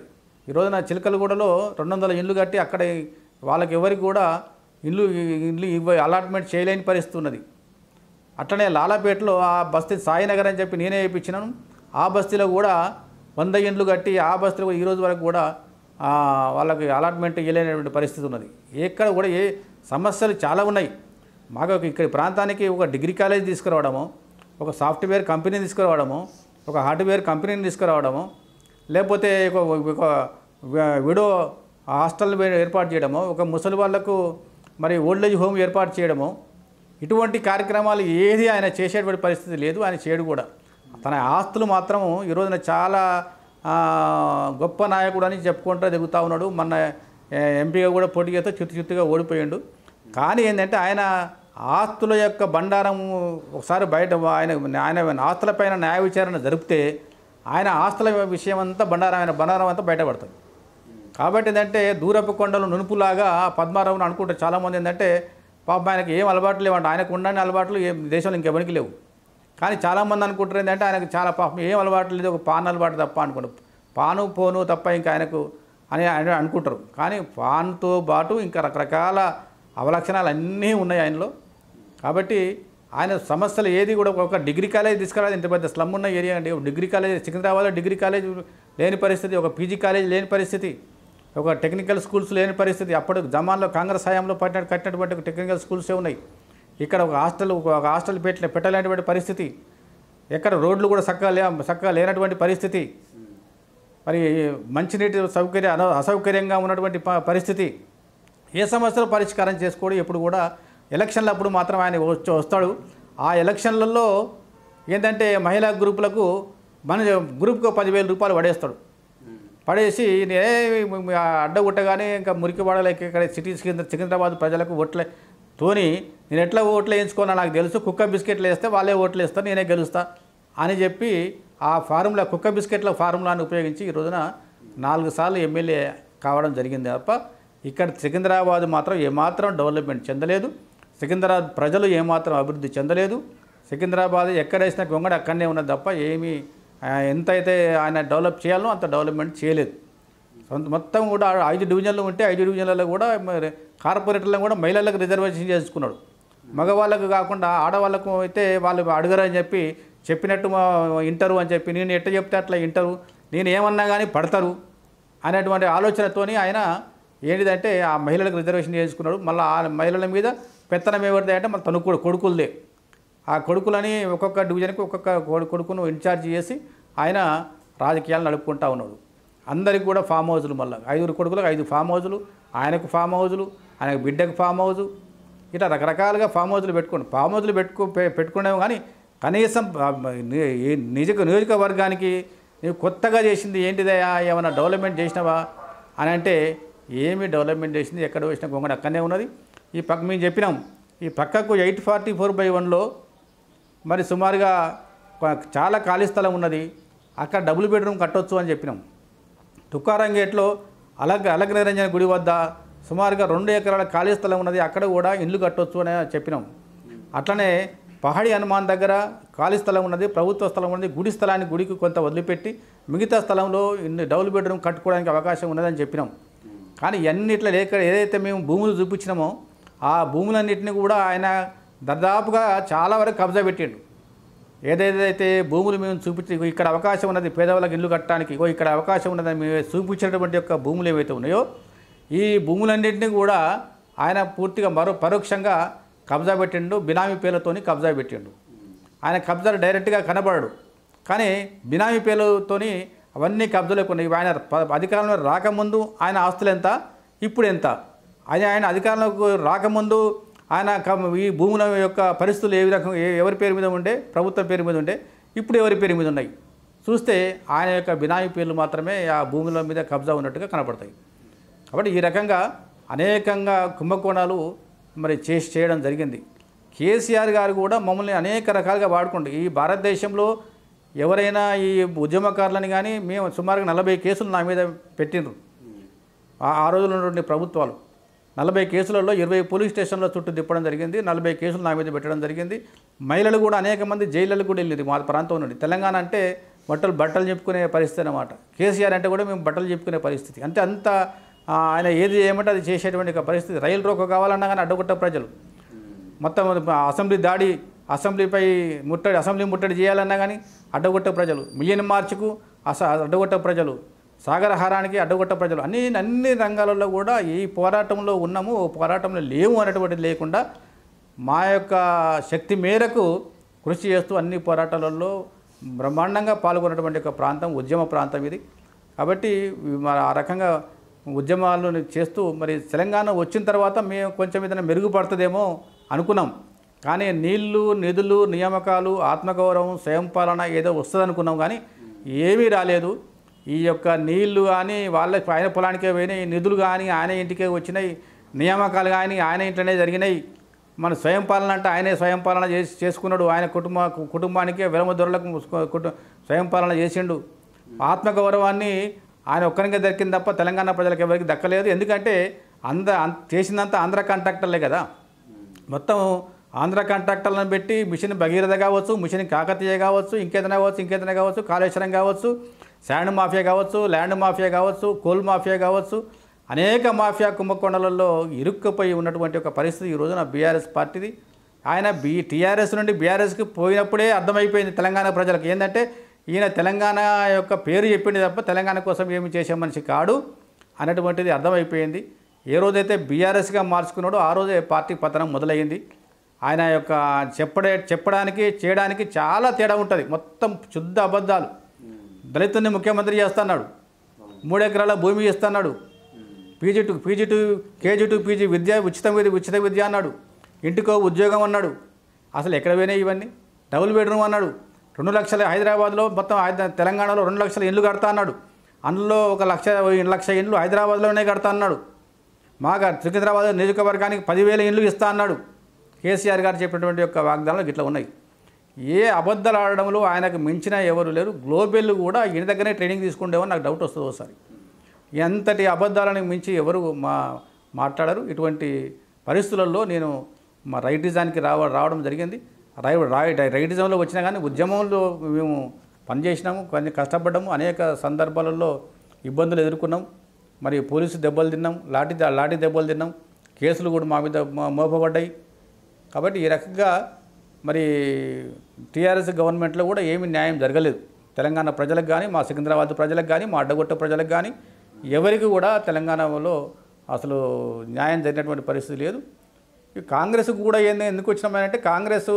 ఈ రోజున చిలకలగూడలో 200 ఇండ్లు కట్టి అక్కడ వాళ్ళకి ఎవరికి కూడా ఇల్లు అలాట్మెంట్ చేయలేని పరిస్థితి ఉన్నది. అట్లనే లాలాపేటలో ఆ బస్తీ సాయినగర్ అని చెప్పి నేనే వేయించినాను. ఆ బస్తీలో కూడా 100 ఇండ్లు కట్టి ఆ బస్తీలో ఈ రోజు వరకు కూడా వాళ్ళకి అలాట్మెంట్ ఇవ్వలేనటువంటి పరిస్థితి ఉన్నది. ఎక్కడ కూడా ఏ సమస్యలు చాలా ఉన్నాయి. మాకు ఇక్కడ ప్రాంతానికి ఒక డిగ్రీ కాలేజ్ తీసుకురావడము, ఒక సాఫ్ట్వేర్ కంపెనీ తీసుకురావడము, ఒక హార్డ్వేర్ కంపెనీని తీసుకురావడము, లేకపోతే ఒక విడో హాస్టల్ ఏర్పాటు చేయడము, ఒక ముసలి వాళ్లకు మరి ఓల్డేజ్ హోమ్ ఏర్పాటు చేయడము, ఇటువంటి కార్యక్రమాలు ఏది ఆయన చేసేటువంటి పరిస్థితి లేదు. ఆయన చేయడు కూడా. తన ఆస్తులు మాత్రం ఈ రోజున చాలా గొప్ప నాయకుడు అని చెప్పుకుంటూ దిగుతూ ఉన్నాడు. మొన్న ఎంపీగా కూడా పోటీ చేస్తే చిత్తుగా ఓడిపోయాడు. కానీ ఏంటంటే ఆయన ఆస్తుల యొక్క బండారం ఒకసారి బయట ఆయన ఆస్తులపైన న్యాయ విచారణ జరిపితే ఆయన ఆస్తుల విషయం అంతా బండారం అంతా బయటపడుతుంది. కాబట్టి ఏంటంటే దూరపు కొండలు నునుపులాగా పద్మారావుని అనుకుంటారు చాలామంది. ఏంటంటే పాపం ఆయనకి ఏం అలవాట్లు లేవంట, ఆయనకు ఉండని అలవాట్లు దేశంలో ఇంకెవరికి లేవు. కానీ చాలామంది అనుకుంటారు ఏంటంటే ఆయనకు చాలా పాపం ఏం అలవాట్లు లేదు, ఒక పాన్ అలవాటు తప్ప అనుకుంటారు. పాను పోను తప్ప ఇంకా ఆయనకు అని అనుకుంటారు. కానీ పాన్తో పాటు ఇంకా రకరకాల అవలక్షణాలు అన్నీ ఉన్నాయి ఆయనలో. కాబట్టి ఆయన సమస్యలు ఏది కూడా ఒక డిగ్రీ కాలేజ్ తీసుకురావాలి. ఇంత పెద్ద స్లమ్ ఉన్న ఏరియా అండి. డిగ్రీ కాలేజ్ సికింద్రాబాద్లో డిగ్రీ కాలేజ్ లేని పరిస్థితి, ఒక పీజీ కాలేజ్ లేని పరిస్థితి, ఒక టెక్నికల్ స్కూల్స్ లేని పరిస్థితి. అప్పుడు జమాన్లో కాంగ్రెస్ హయాంలో కట్టినటువంటి టెక్నికల్ స్కూల్సే ఉన్నాయి. ఇక్కడ ఒక హాస్టల్ పెట్టలేనటువంటి పరిస్థితి, ఎక్కడ రోడ్లు కూడా చక్కగా లేనటువంటి పరిస్థితి, మరి మంచినీటి అసౌకర్యంగా ఉన్నటువంటి పరిస్థితి. ఏ సమస్యలు పరిష్కారం చేసుకోవడం ఎప్పుడు కూడా ఎలక్షన్లు అప్పుడు మాత్రం ఆయన వస్తాడు. ఆ ఎలక్షన్లలో ఏంటంటే మహిళా గ్రూపులకు మన గ్రూప్కు 10,000 రూపాయలు పడేస్తాడు. పడేసి నేనే అడ్డగుట్టగానే ఇంకా మురికి వాడలేక ఇక్కడ సికింద్రాబాద్ ప్రజలకు ఓట్లతోని నేను ఎట్లా ఓట్లు వేయించుకోవాలో నాకు తెలుసు, కుక్క బిస్కెట్లు వేస్తే వాళ్ళే ఓట్లు వేస్తారు, నేనే గెలుస్తా అని చెప్పి ఆ ఫార్ములా కుక్క బిస్కెట్ల ఫార్ములాను ఉపయోగించి ఈ రోజున 4 సార్లు ఎమ్మెల్యే కావడం జరిగింది తప్ప ఇక్కడ సికింద్రాబాద్ మాత్రం ఏమాత్రం డెవలప్మెంట్ చెందలేదు. సికింద్రాబాద్ ప్రజలు ఏమాత్రం అభివృద్ధి చెందలేదు. సికింద్రాబాద్ ఎక్కడేసిన గొంగడ అక్కడనే ఉన్నది తప్ప ఏమీ ఎంతైతే ఆయన డెవలప్ చేయాలో అంత డెవలప్మెంట్ చేయలేదు. మొత్తం కూడా 5 డివిజన్లు ఉంటే 5 డివిజన్లలో కూడా కార్పొరేటర్లను కూడా మహిళలకు రిజర్వేషన్ చేసుకున్నాడు. మగవాళ్ళకు కాకుండా ఆడవాళ్ళకు అయితే వాళ్ళు అడగరని చెప్పినట్టు ఇంటరు అని చెప్పి నేను ఎట్ట చెప్తే అట్లా ఇంటరు, నేను ఏమన్నా కానీ పడతారు అనేటువంటి ఆలోచనతోని ఆయన ఏంటిదంటే ఆ మహిళలకు రిజర్వేషన్ చేసుకున్నాడు. మళ్ళీ ఆ మహిళల మీద పెత్తనం ఎవరిదే అంటే మళ్ళీ తను కూడా కొడుకులదే. ఆ కొడుకులని ఒక్కొక్క డివిజన్కి ఒక్కొక్క కొడుకును ఇన్ఛార్జ్ చేసి ఆయన రాజకీయాలు నడుపుకుంటూ ఉన్నాడు. అందరికి కూడా ఫామ్ హౌజులు, మళ్ళీ 5 కొడుకులకు 5 ఫామ్ హౌజులు, ఆయనకు ఫామ్ హౌజులు, ఆయనకు బిడ్డకు ఫామ్ హౌజు, ఇట్లా రకరకాలుగా ఫామ్ హౌజులు ఫామ్ హౌజులు పెట్టుకునేవి. కానీ కనీసం నియోజకవర్గానికి నీవు కొత్తగా చేసింది ఏంటిదయా, ఏమైనా డెవలప్మెంట్ చేసినావా అని అంటే ఏమి డెవలప్మెంట్ చేసింది, ఎక్కడ వేసిన గొంగడి అక్కడనే ఉన్నది. ఈ పక్క మేము చెప్పినాం, ఈ పక్కకు 844/1లో మరి సుమారుగా చాలా ఖాళీ స్థలం ఉన్నది, అక్కడ డబుల్ బెడ్రూమ్ కట్టొచ్చు అని చెప్పినాం. తుకారం గేట్లో అలగ నిరంజన గుడి వద్ద సుమారుగా 2 ఎకరాల ఖాళీ స్థలం ఉన్నది, అక్కడ కూడా ఇల్లు కట్టొచ్చు అని చెప్పినాం. అట్లనే పహాడి హనుమాన్ దగ్గర ఖాళీ స్థలం ఉన్నది, ప్రభుత్వ స్థలం ఉన్నది, గుడి స్థలాన్ని గుడికి కొంత వదిలిపెట్టి మిగతా స్థలంలో డబుల్ బెడ్రూమ్ కట్టుకోవడానికి అవకాశం ఉన్నదని చెప్పినాం. కానీ ఎన్నిట్లో లేక ఏదైతే మేము భూములు చూపించినామో ఆ భూములన్నింటినీ కూడా ఆయన దాదాపుగా చాలా వరకు కబ్జా పెట్టిండు. ఏదైతే భూములు మేము చూపించి ఇక్కడ అవకాశం ఉన్నది పేదవాళ్ళకి ఇల్లు కట్టడానికి, ఇక్కడ అవకాశం ఉన్నదని మేము చూపించినటువంటి యొక్క భూములు ఏవైతే ఉన్నాయో ఈ భూములన్నింటినీ కూడా ఆయన పూర్తిగా పరోక్షంగా కబ్జా పెట్టిండు, బినామీ పేర్లతోని కబ్జా పెట్టిండు. ఆయన కబ్జాలు డైరెక్ట్గా కనబడడు, కానీ బినామీ పేర్లతోని అవన్నీ కబ్జాలోకి ఉన్నాయి. ఆయన అధికారంలో రాకముందు ఆయన ఆస్తులు ఎంత, ఇప్పుడు ఎంత, ఆయన అధికారంలోకి రాకముందు ఆయన ఈ భూముల యొక్క పరిస్థితులు ఏ విధంగా ఎవరి పేరు మీద ఉండే, ప్రభుత్వం పేరు మీద ఉండే, ఇప్పుడు ఎవరి పేరు మీద ఉన్నాయి చూస్తే ఆయన యొక్క బినామీ పేర్లు మాత్రమే ఆ భూముల మీద కబ్జా ఉన్నట్టుగా కనపడతాయి. కాబట్టి ఈ రకంగా అనేకంగా కుంభకోణాలు మరి చేయడం జరిగింది. కేసీఆర్ గారు కూడా మమ్మల్ని అనేక రకాలుగా వాడుకోండి. ఈ భారతదేశంలో ఎవరైనా ఈ ఉద్యమకారులని కానీ మేము సుమారుగా 40 కేసులు నా మీద పెట్టిండ్రు. ఆ రోజుల్లో ఉన్నటువంటి ప్రభుత్వాలు 40 కేసులలో 20 పోలీస్ స్టేషన్లో చుట్టూ తిప్పడం జరిగింది, 40 కేసులు నా మీద పెట్టడం జరిగింది. మహిళలు కూడా అనేక మంది జైళ్ళకు కూడా వెళ్ళింది మా ప్రాంతం నుండి. తెలంగాణ అంటే బట్టలు చెప్పుకునే పరిస్థితి అన్నమాట. కేసీఆర్ అంటే కూడా మేము బట్టలు చెప్పుకునే పరిస్థితి. అంటే అంత ఆయన ఏది ఏమంటే అది చేసేటువంటి పరిస్థితి. రైలు రోకో కావాలన్నా కానీ అడ్డగొట్ట ప్రజలు, మొత్తం అసెంబ్లీపై అసెంబ్లీ ముట్టడి చేయాలన్నా కానీ అడ్డగొట్ట ప్రజలు, మిలియన్ మార్చుకు అడ్డగొట్ట ప్రజలు, సాగరహారానికి అడ్డగొట్ట ప్రజలు, అన్ని రంగాలలో కూడా ఈ పోరాటంలో ఉన్నాము, పోరాటంలో లేవు అనేటువంటిది లేకుండా మా యొక్క శక్తి మేరకు కృషి చేస్తూ అన్ని పోరాటాలలో బ్రహ్మాండంగా పాల్గొన్నటువంటి ఒక ప్రాంతం ఉద్యమ ప్రాంతం ఇది. కాబట్టి ఆ రకంగా ఉద్యమాలను చేస్తూ మరి తెలంగాణ వచ్చిన తర్వాత మేము కొంచెం ఏదైనా మెరుగుపడుతుందేమో అనుకున్నాం. కానీ నీళ్లు, నిధులు, నియామకాలు, ఆత్మగౌరవం, స్వయం పాలన ఏదో వస్తుంది అనుకున్నాం, కానీ ఏమీ రాలేదు. ఈ యొక్క నీళ్లు కానీ వాళ్ళకి ఆయన పొలానికే పోయినాయి, నిధులు కానీ ఆయన ఇంటికే వచ్చినాయి, నియామకాలు కానీ ఆయన ఇంట్లోనే జరిగినాయి. మన స్వయం పాలన అంటే ఆయనే స్వయం పాలన చేసుకున్నాడు, ఆయన కుటుంబానికే వెలమదొరలకు స్వయం పాలన చేసిండు. ఆత్మగౌరవాన్ని ఆయన ఒక్కరికే దక్కింది తప్ప తెలంగాణ ప్రజలకు ఎవరికి దక్కలేదు. ఎందుకంటే చేసిందంతా ఆంధ్ర కాంట్రాక్టర్లే కదా. మొత్తం ఆంధ్ర కాంట్రాక్టర్లను పెట్టి మిషన్ భగీరథ కావచ్చు, మిషన్ కాకతీయ కావచ్చు, ఇంకేదైనా కావచ్చు, కాళేశ్వరం కావచ్చు, శాండ్ మాఫియా కావచ్చు, ల్యాండ్ మాఫియా కావచ్చు, కోల్ మాఫియా కావచ్చు, అనేక మాఫియా కుంభకోణాలలో ఇరుక్కుపోయి ఉన్నటువంటి ఒక పరిస్థితి ఈ రోజున బీఆర్ఎస్ పార్టీది. ఆయన టీఆర్ఎస్ నుండి బీఆర్ఎస్కి పోయినప్పుడే అర్థమైపోయింది తెలంగాణ ప్రజలకు ఏంటంటే ఈయన తెలంగాణ యొక్క పేరు చెప్పింది తప్ప తెలంగాణ కోసం ఏమి చేసే మనిషి కాడు అనేటువంటిది అర్థమైపోయింది. ఏ రోజైతే బీఆర్ఎస్గా మార్చుకున్నాడో ఆ రోజే పార్టీ పతనం మొదలయ్యింది. ఆయన యొక్క చెప్పడానికి చేయడానికి చాలా తేడా ఉంటుంది. మొత్తం శుద్ధ అబద్ధాలు. దళితుల్ని ముఖ్యమంత్రి చేస్తున్నాడు, 3 ఎకరాల భూమి ఇస్తున్నాడు, కేజీ టు పీజీ విద్య ఉచిత విద్య అన్నాడు, ఇంటికో ఉద్యోగం అన్నాడు. అసలు ఎక్కడ పోయినాయి ఇవన్నీ? డబుల్ బెడ్రూమ్ అన్నాడు, 2 లక్షల హైదరాబాద్లో మొత్తం తెలంగాణలో 2 లక్షల ఇల్లు కడతా అన్నాడు. అందులో 1 లక్ష ఇండ్లు హైదరాబాద్లోనే కడతా అన్నాడు. మాగా సికింద్రాబాద్ నియోజకవర్గానికి 10,000 ఇండ్లు ఇస్తా అన్నాడు. కేసీఆర్ గారు చెప్పినటువంటి యొక్క వాగ్దానాలు ఇట్లా ఉన్నాయి. ఏ అబద్ధాలు ఆడడంలో ఆయనకు మించిన ఎవరు లేరు. గ్లోబల్ కూడా ఈయన దగ్గరనే ట్రైనింగ్ తీసుకుంటేమో నాకు డౌట్ వస్తుంది ఒకసారి. ఎంతటి అబద్ధాలను మించి ఎవరు మాట్లాడరు. ఇటువంటి పరిస్థితులలో నేను మా రైటిజానికి రావడం జరిగింది. రైటిజంలో వచ్చినా కానీ ఉద్యమంలో మేము పనిచేసినాము, కొన్ని కష్టపడ్డాము, అనేక సందర్భాలలో ఇబ్బందులు ఎదుర్కొన్నాం. మరి పోలీసు దెబ్బలు తిన్నాం, లాఠీ దెబ్బలు తిన్నాం, కేసులు కూడా మా మీద మోపబడ్డాయి. కాబట్టి ఈ రకంగా మరి టీఆర్ఎస్ గవర్నమెంట్లో కూడా ఏమీ న్యాయం జరగలేదు. తెలంగాణ ప్రజలకు కానీ, మా సికింద్రాబాద్ ప్రజలకు కానీ, మా అడ్డగొట్ట ప్రజలకు కానీ ఎవరికి కూడా తెలంగాణలో అసలు న్యాయం జరిగినటువంటి పరిస్థితి లేదు. కాంగ్రెస్కు కూడా ఎందుకు వచ్చినామంటే కాంగ్రెస్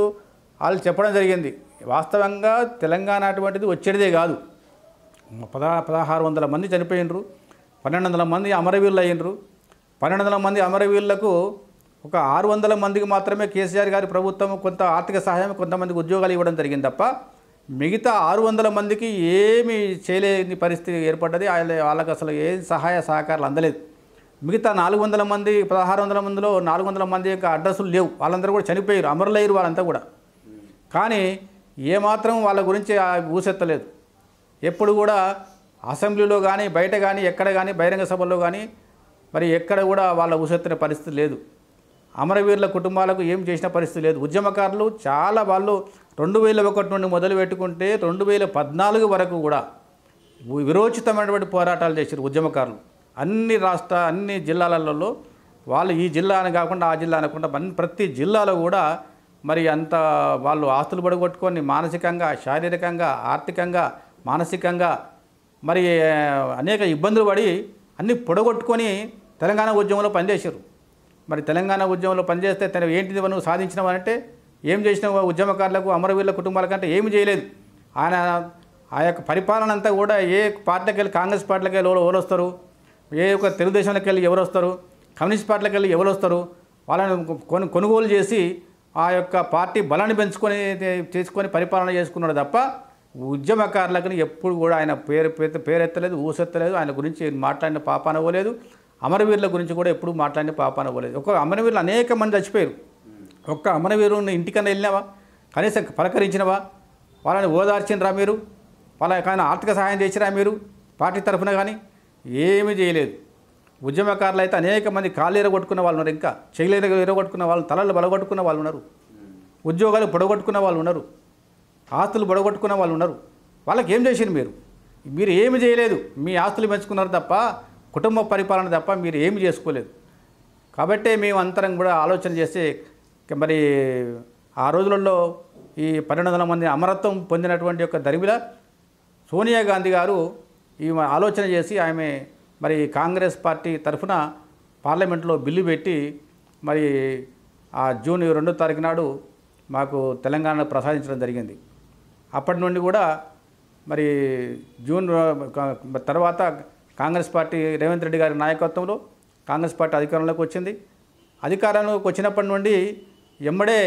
వాళ్ళు చెప్పడం జరిగింది. వాస్తవంగా తెలంగాణ అటువంటిది వచ్చేదే కాదు. 1600 మంది చనిపోయినరు, 1200 మంది అమరవీరులు అయినరు. 1200 మంది అమరవీరులకు ఒక 600 మందికి మాత్రమే కేసీఆర్ గారి ప్రభుత్వం కొంత ఆర్థిక సహాయం, కొంతమందికి ఉద్యోగాలు ఇవ్వడం జరిగింది తప్ప మిగతా 600 మందికి ఏమీ చేయలేని పరిస్థితి ఏర్పడ్డది. వాళ్ళకి అసలు ఏ సహాయ సహకారాలు అందలేదు. మిగతా 400 మంది 1600 మందిలో 400 మంది యొక్క అడ్రస్సులు లేవు. వాళ్ళందరూ కూడా చనిపోయారు, అమరులయ్యారు వాళ్ళంతా కూడా. కానీ ఏమాత్రం వాళ్ళ గురించి ఊసెత్తలేదు. ఎప్పుడు కూడా అసెంబ్లీలో కానీ బయట కానీ ఎక్కడ కానీ బహిరంగ సభల్లో కానీ మరి ఎక్కడ కూడా వాళ్ళ ఊసెత్తిన పరిస్థితి లేదు. అమరవీరుల కుటుంబాలకు ఏం చేసిన పరిస్థితి లేదు. ఉద్యమకారులు చాలా వాళ్ళు 2001 నుండి మొదలు పెట్టుకుంటే 2014 వరకు కూడా విరోచితమైనటువంటి పోరాటాలు చేశారు ఉద్యమకారులు. అన్ని జిల్లాలలో వాళ్ళు ఈ జిల్లా అని కాకుండా ఆ జిల్లా అనకుండా ప్రతి జిల్లాలో కూడా మరి అంత వాళ్ళు ఆస్తులు పడగొట్టుకొని మానసికంగా, శారీరకంగా, ఆర్థికంగా, మానసికంగా మరి అనేక ఇబ్బందులు పడి అన్నీ పొడగొట్టుకొని తెలంగాణ ఉద్యమంలో పనిచేశారు. మరి తెలంగాణ ఉద్యమంలో పనిచేస్తే ఏంటిది నువ్వు సాధించినవంటే ఏం చేసినావు? ఉద్యమకారులకు అమరవీరుల కుటుంబాలకంటే ఏమి చేయలేదు. ఆయన ఆ యొక్క పరిపాలన అంతా కూడా ఏ పార్టీకి వెళ్ళి కాంగ్రెస్ పార్టీకి వెళ్ళి ఎవరు వస్తారు, ఏ యొక్క తెలుగుదేశంలోకి వెళ్ళి ఎవరు వస్తారు, కమ్యూనిస్ట్ పార్టీలకు వెళ్ళి ఎవరు వస్తారు, వాళ్ళని కొనుగోలు చేసి ఆ యొక్క పార్టీ బలాన్ని చేసుకొని పరిపాలన చేసుకున్నాడు తప్ప ఉద్యమకారులకు ఎప్పుడు కూడా ఆయన పేరెత్తలేదు, ఊసెత్తలేదు. ఆయన గురించి మాట్లాడిన పాపాన పోలేదు. అమరవీరుల గురించి కూడా ఎప్పుడు మాట్లాడిన పాపాన పోలేదు. ఒక అమరవీరులు అనేక మంది చచ్చిపోయారు. ఒక్క అమరవీరుని ఇంటికన్నా వెళ్ళినావా, కనీసం పలకరించినవా, వాళ్ళని ఓదార్చినరా మీరు, వాళ్ళకైనా ఆర్థిక సహాయం చేసిరా మీరు పార్టీ తరఫున? కానీ ఏమీ చేయలేదు. ఉద్యమకారులు అయితే అనేక మంది కాళ్ళు ఎరగొట్టుకున్న వాళ్ళు ఉన్నారు, ఇంకా చెయ్యిలు ఎరగొట్టుకున్న వాళ్ళు, తలలు బలగొట్టుకున్న వాళ్ళు ఉన్నారు, ఉద్యోగాలు పొడగొట్టుకున్న వాళ్ళు ఉన్నారు, ఆస్తులు బొడగొట్టుకున్న వాళ్ళు ఉన్నారు. వాళ్ళకి ఏం చేసింది మీరు ఏమి చేయలేదు. మీ ఆస్తులు పెంచుకున్నారు తప్ప, కుటుంబ పరిపాలన తప్ప మీరు ఏమి చేసుకోలేదు. కాబట్టే మేము అంతరం కూడా ఆలోచన చేస్తే మరి ఆ రోజులలో ఈ 1200 మంది అమరత్వం పొందినటువంటి యొక్క దరిమిల సోనియా గాంధీ గారు ఈ ఆలోచన చేసి ఆమె మరి కాంగ్రెస్ పార్టీ తరఫున పార్లమెంట్లో బిల్లు పెట్టి మరి ఆ జూన్ 2వ తారీఖు నాడు మాకు తెలంగాణ ప్రసాదించడం జరిగింది. అప్పటి నుండి కూడా మరి జూన్ తర్వాత కాంగ్రెస్ పార్టీ రేవంత్ రెడ్డి గారి నాయకత్వంలో కాంగ్రెస్ పార్టీ అధికారంలోకి వచ్చింది. అధికారంలోకి వచ్చినప్పటి నుండి ఎమ్మడే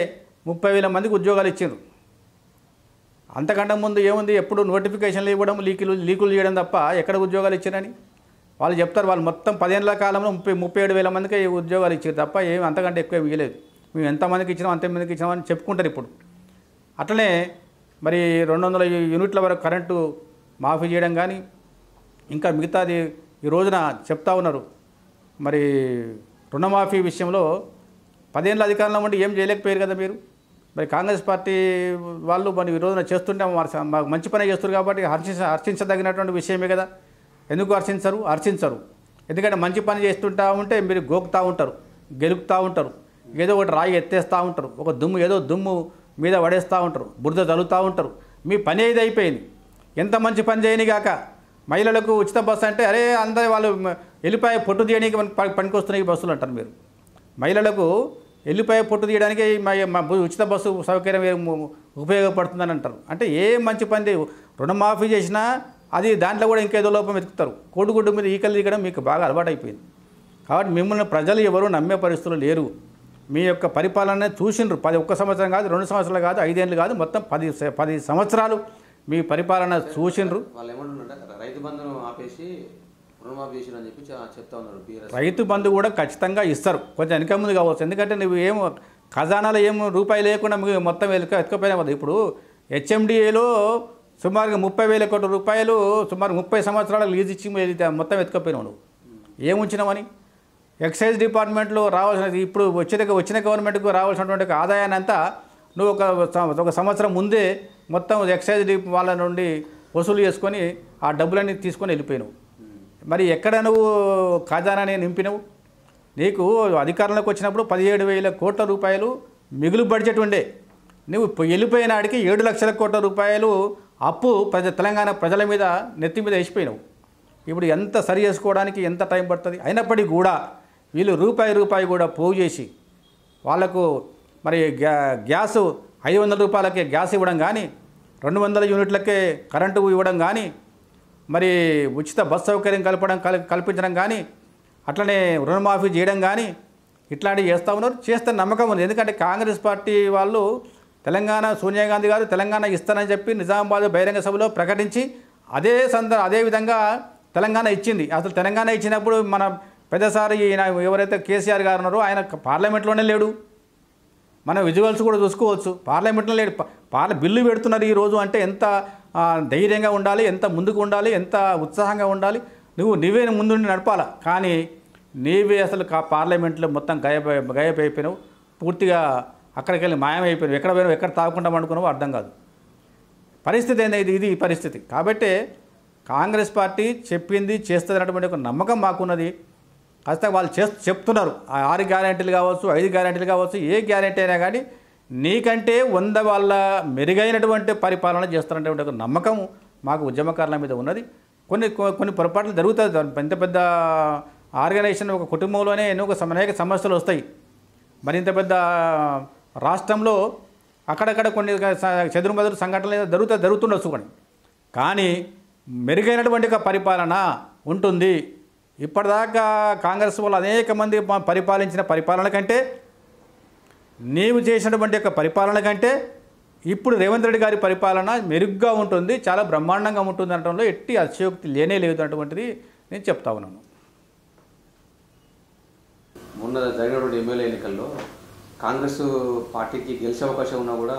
30,000 మందికి ఉద్యోగాలు ఇచ్చారు. అంతకంటే ముందు ఏముంది, ఎప్పుడు నోటిఫికేషన్లు ఇవ్వడం, లీకులు చేయడం తప్ప ఎక్కడ ఉద్యోగాలు ఇచ్చారని వాళ్ళు చెప్తారు. వాళ్ళు మొత్తం 10 ఏళ్ల కాలంలో 37,000 మందికి ఉద్యోగాలు ఇచ్చారు తప్ప ఏమి అంతకంటే ఎక్కువ ఇవ్వలేదు. మేము ఎంతమందికి ఇచ్చినాం అంతమందికి ఇచ్చినామని చెప్పుకుంటారు ఇప్పుడు. అట్లనే మరి 200 యూనిట్ల వరకు కరెంటు మాఫీ చేయడం కానీ ఇంకా మిగతాది ఈ రోజున చెప్తా ఉన్నారు. మరి రుణమాఫీ విషయంలో 10 ఏళ్ళ అధికారంలో ఉండి ఏం చేయలేకపోయారు కదా మీరు. మరి కాంగ్రెస్ పార్టీ వాళ్ళు మరి ఈ రోజున చేస్తుంటే మాకు మంచి పని చేస్తారు కాబట్టి హర్షించదగినటువంటి విషయమే కదా. ఎందుకు హర్షించరు? ఎందుకంటే మంచి పని చేస్తుంటా ఉంటే మీరు గోకుతూ ఉంటారు, గెలుపుతూ ఉంటారు, ఏదో ఒకటి రాయి ఎత్తేస్తూ ఉంటారు, ఒక దుమ్ము మీద పడేస్తూ ఉంటారు, బురద చల్లుతూ ఉంటారు. మీ పని ఏది అయిపోయింది. ఎంత మంచి పని చేయని కాక మహిళలకు ఉచిత బస్సు అంటే అరే అందరూ వాళ్ళు వెళ్ళిపోయి పొట్టు తీయడానికి పనికొస్తున్నాయి బస్సులు అంటారు మీరు. మహిళలకు వెళ్ళిపోయి పొట్టు తీయడానికి ఉచిత బస్సు సౌకర్యం ఉపయోగపడుతుందని అంటారు. అంటే ఏ మంచి పని రుణమాఫీ చేసినా అది దాంట్లో కూడా ఇంకేదో లోపం వెతుకుతారు. కోడిగుడ్డు మీద ఈకలు దిగడం మీకు బాగా అలవాటు అయిపోయింది. కాబట్టి మిమ్మల్ని ప్రజలు ఎవరు నమ్మే పరిస్థితులు లేరు. మీ యొక్క పరిపాలన చూసిండ్రు. 1 సంవత్సరం కాదు, 2 సంవత్సరాలు కాదు, 5 ఏళ్ళు కాదు, మొత్తం 10 సంవత్సరాలు మీ పరిపాలన చూసిండ్రు. వాళ్ళు ఏమంటున్నారంటే రైతు బంధును ఆపేసి రుణమాఫీ చేసిన అని చెప్పి చెప్తా ఉన్నారు. రైతు బంధు కూడా ఖచ్చితంగా ఇస్తారు, కొంచెం వెనక ముందు కావచ్చు. ఎందుకంటే నువ్వు ఏమో ఖజానాలో ఏమో రూపాయి లేకుండా మీకు మొత్తం ఎత్తుకపోయినా కదా. ఇప్పుడు హెచ్ఎండిఏలో సుమారుగా 30,000 కోట్ల రూపాయలు సుమారు 30 సంవత్సరాలకు లీజ్ ఇచ్చి మొత్తం ఎత్తుకపోయినావు. నువ్వు ఏముంచినావని ఎక్సైజ్ డిపార్ట్మెంట్లో రావాల్సినది ఇప్పుడు వచ్చిన గవర్నమెంట్కు రావాల్సినటువంటి ఆదాయాన్ని అంతా నువ్వు ఒక సంవత్సరం ముందే మొత్తం ఎక్సైజ్ వాళ్ళ నుండి వసూలు చేసుకొని ఆ డబ్బులన్నీ తీసుకొని వెళ్ళిపోయినావు. మరి ఎక్కడ నువ్వు ఖజానాని నింపినవు? నీకు అధికారంలోకి వచ్చినప్పుడు 17,000 కోట్ల రూపాయలు మిగులు బడ్జెట్ ఉండే. నువ్వు వెళ్ళిపోయిన నాడికి 7 లక్షల కోట్ల రూపాయలు అప్పు తెలంగాణ ప్రజల మీద నెత్తి మీద వేసిపోయినావు. ఇప్పుడు ఎంత సరి చేసుకోవడానికి ఎంత టైం పడుతుంది? అయినప్పటికీ కూడా వీళ్ళు రూపాయి కూడా పోగు చేసి వాళ్లకు మరి గ్యాసు 500 రూపాయలకే గ్యాస్ ఇవ్వడం కానీ, 200 యూనిట్లకే కరెంటు ఇవ్వడం కానీ, మరి ఉచిత బస్ సౌకర్యం కల్పించడం కానీ, అట్లనే రుణమాఫీ చేయడం కానీ ఇట్లాంటివి చేస్తూ ఉన్నారు. చేస్తే నమ్మకం ఉంది. ఎందుకంటే కాంగ్రెస్ పార్టీ వాళ్ళు తెలంగాణ సోనియా గాంధీ గారు తెలంగాణ ఇస్తానని చెప్పి నిజామాబాద్ బహిరంగ సభలో ప్రకటించి అదే విధంగా తెలంగాణ ఇచ్చింది. అసలు తెలంగాణ ఇచ్చినప్పుడు మన పెద్దసారి ఈయన ఎవరైతే కేసీఆర్ గారు ఉన్నారో ఆయన పార్లమెంట్లోనే లేడు. మనం విజువల్స్ కూడా చూసుకోవచ్చు. పార్లమెంట్లో లేడు. బిల్లు పెడుతున్నారు ఈరోజు అంటే ఎంత ధైర్యంగా ఉండాలి, ఎంత ముందుకు ఉండాలి, ఎంత ఉత్సాహంగా ఉండాలి. నువ్వే ముందుండి నడపాలి. కానీ నీవే అసలు పార్లమెంట్లో మొత్తం గాయపైపోయినావు. పూర్తిగా అక్కడికి వెళ్ళి మాయమైపోయినావు. ఎక్కడ పోయినావు, ఎక్కడ తాగకుండా పండుకున్నావో అర్థం కాదు. పరిస్థితి ఏంది ఇది పరిస్థితి. కాబట్టి కాంగ్రెస్ పార్టీ చెప్పింది చేస్తుంది అన్నటువంటి ఒక నమ్మకం మాకున్నది. ఖచ్చితంగా వాళ్ళు చెప్తున్నారు. 6 గ్యారెంటీలు కావచ్చు, 5 గ్యారెంటీలు కావచ్చు, ఏ గ్యారెంటీ అయినా కానీ నీకంటే 100 వాళ్ళ మెరుగైనటువంటి పరిపాలన చేస్తున్నటువంటి ఒక నమ్మకం మాకు ఉద్యమకారుల మీద ఉన్నది. కొన్ని పొరపాట్లు జరుగుతుంది. పెద్ద పెద్ద ఆర్గనైజేషన్ ఒక కుటుంబంలోనే అనేక సమస్యలు వస్తాయి. మరి ఇంత పెద్ద రాష్ట్రంలో అక్కడక్కడ కొన్ని చెదురుమదురు సంఘటనలు జరుగుతుండొచ్చు. కానీ మెరుగైనటువంటి ఒక పరిపాలన ఉంటుంది. ఇప్పటిదాకా కాంగ్రెస్ వాళ్ళు అనేక మంది పరిపాలించిన పరిపాలన కంటే, నీవు చేసినటువంటి యొక్క పరిపాలన కంటే ఇప్పుడు రేవంత్ రెడ్డి గారి పరిపాలన మెరుగ్గా ఉంటుంది, చాలా బ్రహ్మాండంగా ఉంటుంది అనడంలో ఎట్టి అతిశయోక్తి లేనే లేదు అటువంటిది నేను చెప్తా ఉన్నాను. మొన్న జరిగినటువంటి ఎమ్మెల్యే ఎన్నికల్లో కాంగ్రెస్ పార్టీకి గెలిచే అవకాశం ఉన్నా కూడా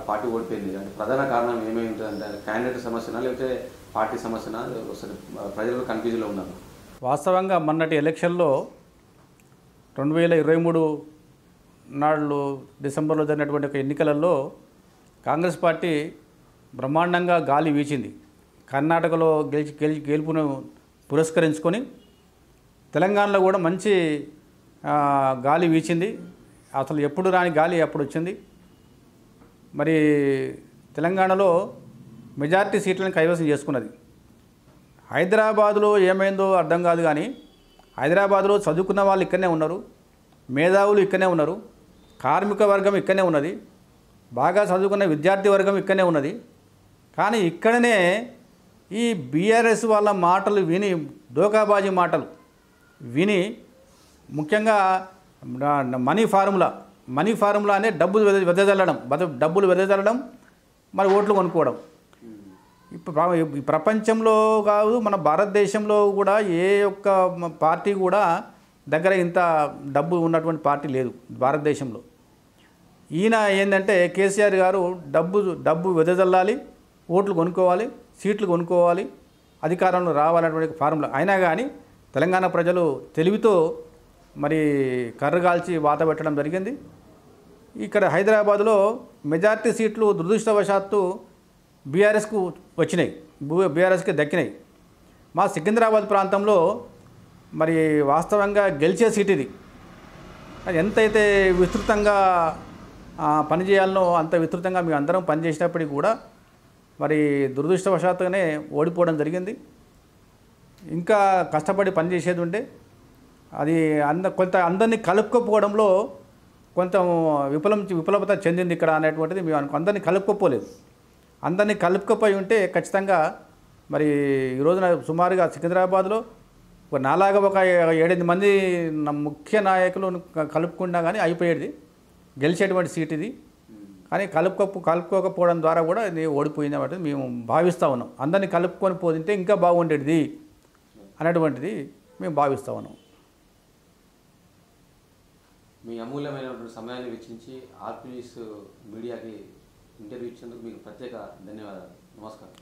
పార్టీ ఓడిపోయింది. అంటే ప్రధాన కారణం ఏమేమి ఉంటుందంటే క్యాండిడేట్ సమస్యనా లేకపోతే పార్టీ సమస్యనా? ప్రజలు కన్ఫ్యూజన్లో ఉన్నారు. వాస్తవంగా మొన్నటి ఎలక్షన్లో 2023 నాడు డిసెంబర్లో జరిగినటువంటి ఒక ఎన్నికలలో కాంగ్రెస్ పార్టీ బ్రహ్మాండంగా గాలి వీచింది. కర్ణాటకలో గెలుపును పురస్కరించుకొని తెలంగాణలో కూడా మంచి గాలి వీచింది. అసలు ఎప్పుడు రాని గాలి అప్పుడు వచ్చింది. మరి తెలంగాణలో మెజారిటీ సీట్లను కైవసం చేసుకున్నది. హైదరాబాదులో ఏమైందో అర్థం కాదు. కానీ హైదరాబాదులో చదువుకున్న వాళ్ళు ఇక్కడనే ఉన్నారు, మేధావులు ఇక్కడనే ఉన్నారు, కార్మిక వర్గం ఇక్కడనే ఉన్నది, బాగా చదువుకున్న విద్యార్థి వర్గం ఇక్కడనే ఉన్నది. కానీ ఇక్కడనే ఈ బీఆర్ఎస్ వాళ్ళ మాటలు విని, దోకాబాజీ మాటలు విని, ముఖ్యంగా మనీ ఫార్ములా అనే డబ్బులు వెదజల్లడం మరి ఓట్లు కొనుక్కోవడం. ఇప్పుడు ప్రపంచంలో కాదు, మన భారతదేశంలో కూడా ఏ ఒక్క పార్టీ కూడా దగ్గర ఇంత డబ్బు ఉన్నటువంటి పార్టీ లేదు భారతదేశంలో. ఈయన ఏంటంటే కేసీఆర్ గారు డబ్బు వెదజల్లాలి, ఓట్లు కొనుక్కోవాలి, సీట్లు కొనుక్కోవాలి, అధికారంలో రావాలనేటువంటి ఫార్ములా. అయినా కానీ తెలంగాణ ప్రజలు తెలివితో మరి కర్రగాల్చి వాత పెట్టడం జరిగింది. ఇక్కడ హైదరాబాదులో మెజార్టీ సీట్లు దురదృష్టవశాత్తు బీఆర్ఎస్కు వచ్చినాయి, బీఆర్ఎస్కి దక్కినాయి. మా సికింద్రాబాద్ ప్రాంతంలో మరి వాస్తవంగా గెలిచే సీట్ ఇది. ఎంతైతే విస్తృతంగా పనిచేయాలనో అంత విస్తృతంగా మేము అందరం పనిచేసినప్పటికీ కూడా మరి దురదృష్టవశాత్తుగానే ఓడిపోవడం జరిగింది. ఇంకా కష్టపడి పనిచేసేది ఉంటే అది అందరినీ కలుపుకోపోవడంలో కొంత విఫలత చెందింది ఇక్కడ అనేటువంటిది మేము అందరినీ కలుపుకోపోలేదు. అందరినీ కలుపుకపోయి ఉంటే ఖచ్చితంగా మరి ఈ రోజున సుమారుగా సికింద్రాబాద్లో నాలాగా ఒక 7-8 మంది ముఖ్య నాయకులు కలుపుకున్నా కానీ అయిపోయేది, గెలిచేటువంటి సీట్ ఇది. కానీ కలుపుకోకపోవడం ద్వారా కూడా ఇది ఓడిపోయింది కాబట్టి మేము భావిస్తూ ఉన్నాం. అందరినీ కలుపుకొని పోతుంటే ఇంకా బాగుండేది అనేటువంటిది మేము భావిస్తూ ఉన్నాం. మీ అమూల్యమైనటువంటి సమయాన్ని వెచ్చించి ఆర్పీ న్యూస్ మీడియాకి ఇంటర్వ్యూ ఇచ్చినందుకు మీకు ప్రత్యేక ధన్యవాదాలు. నమస్కారం.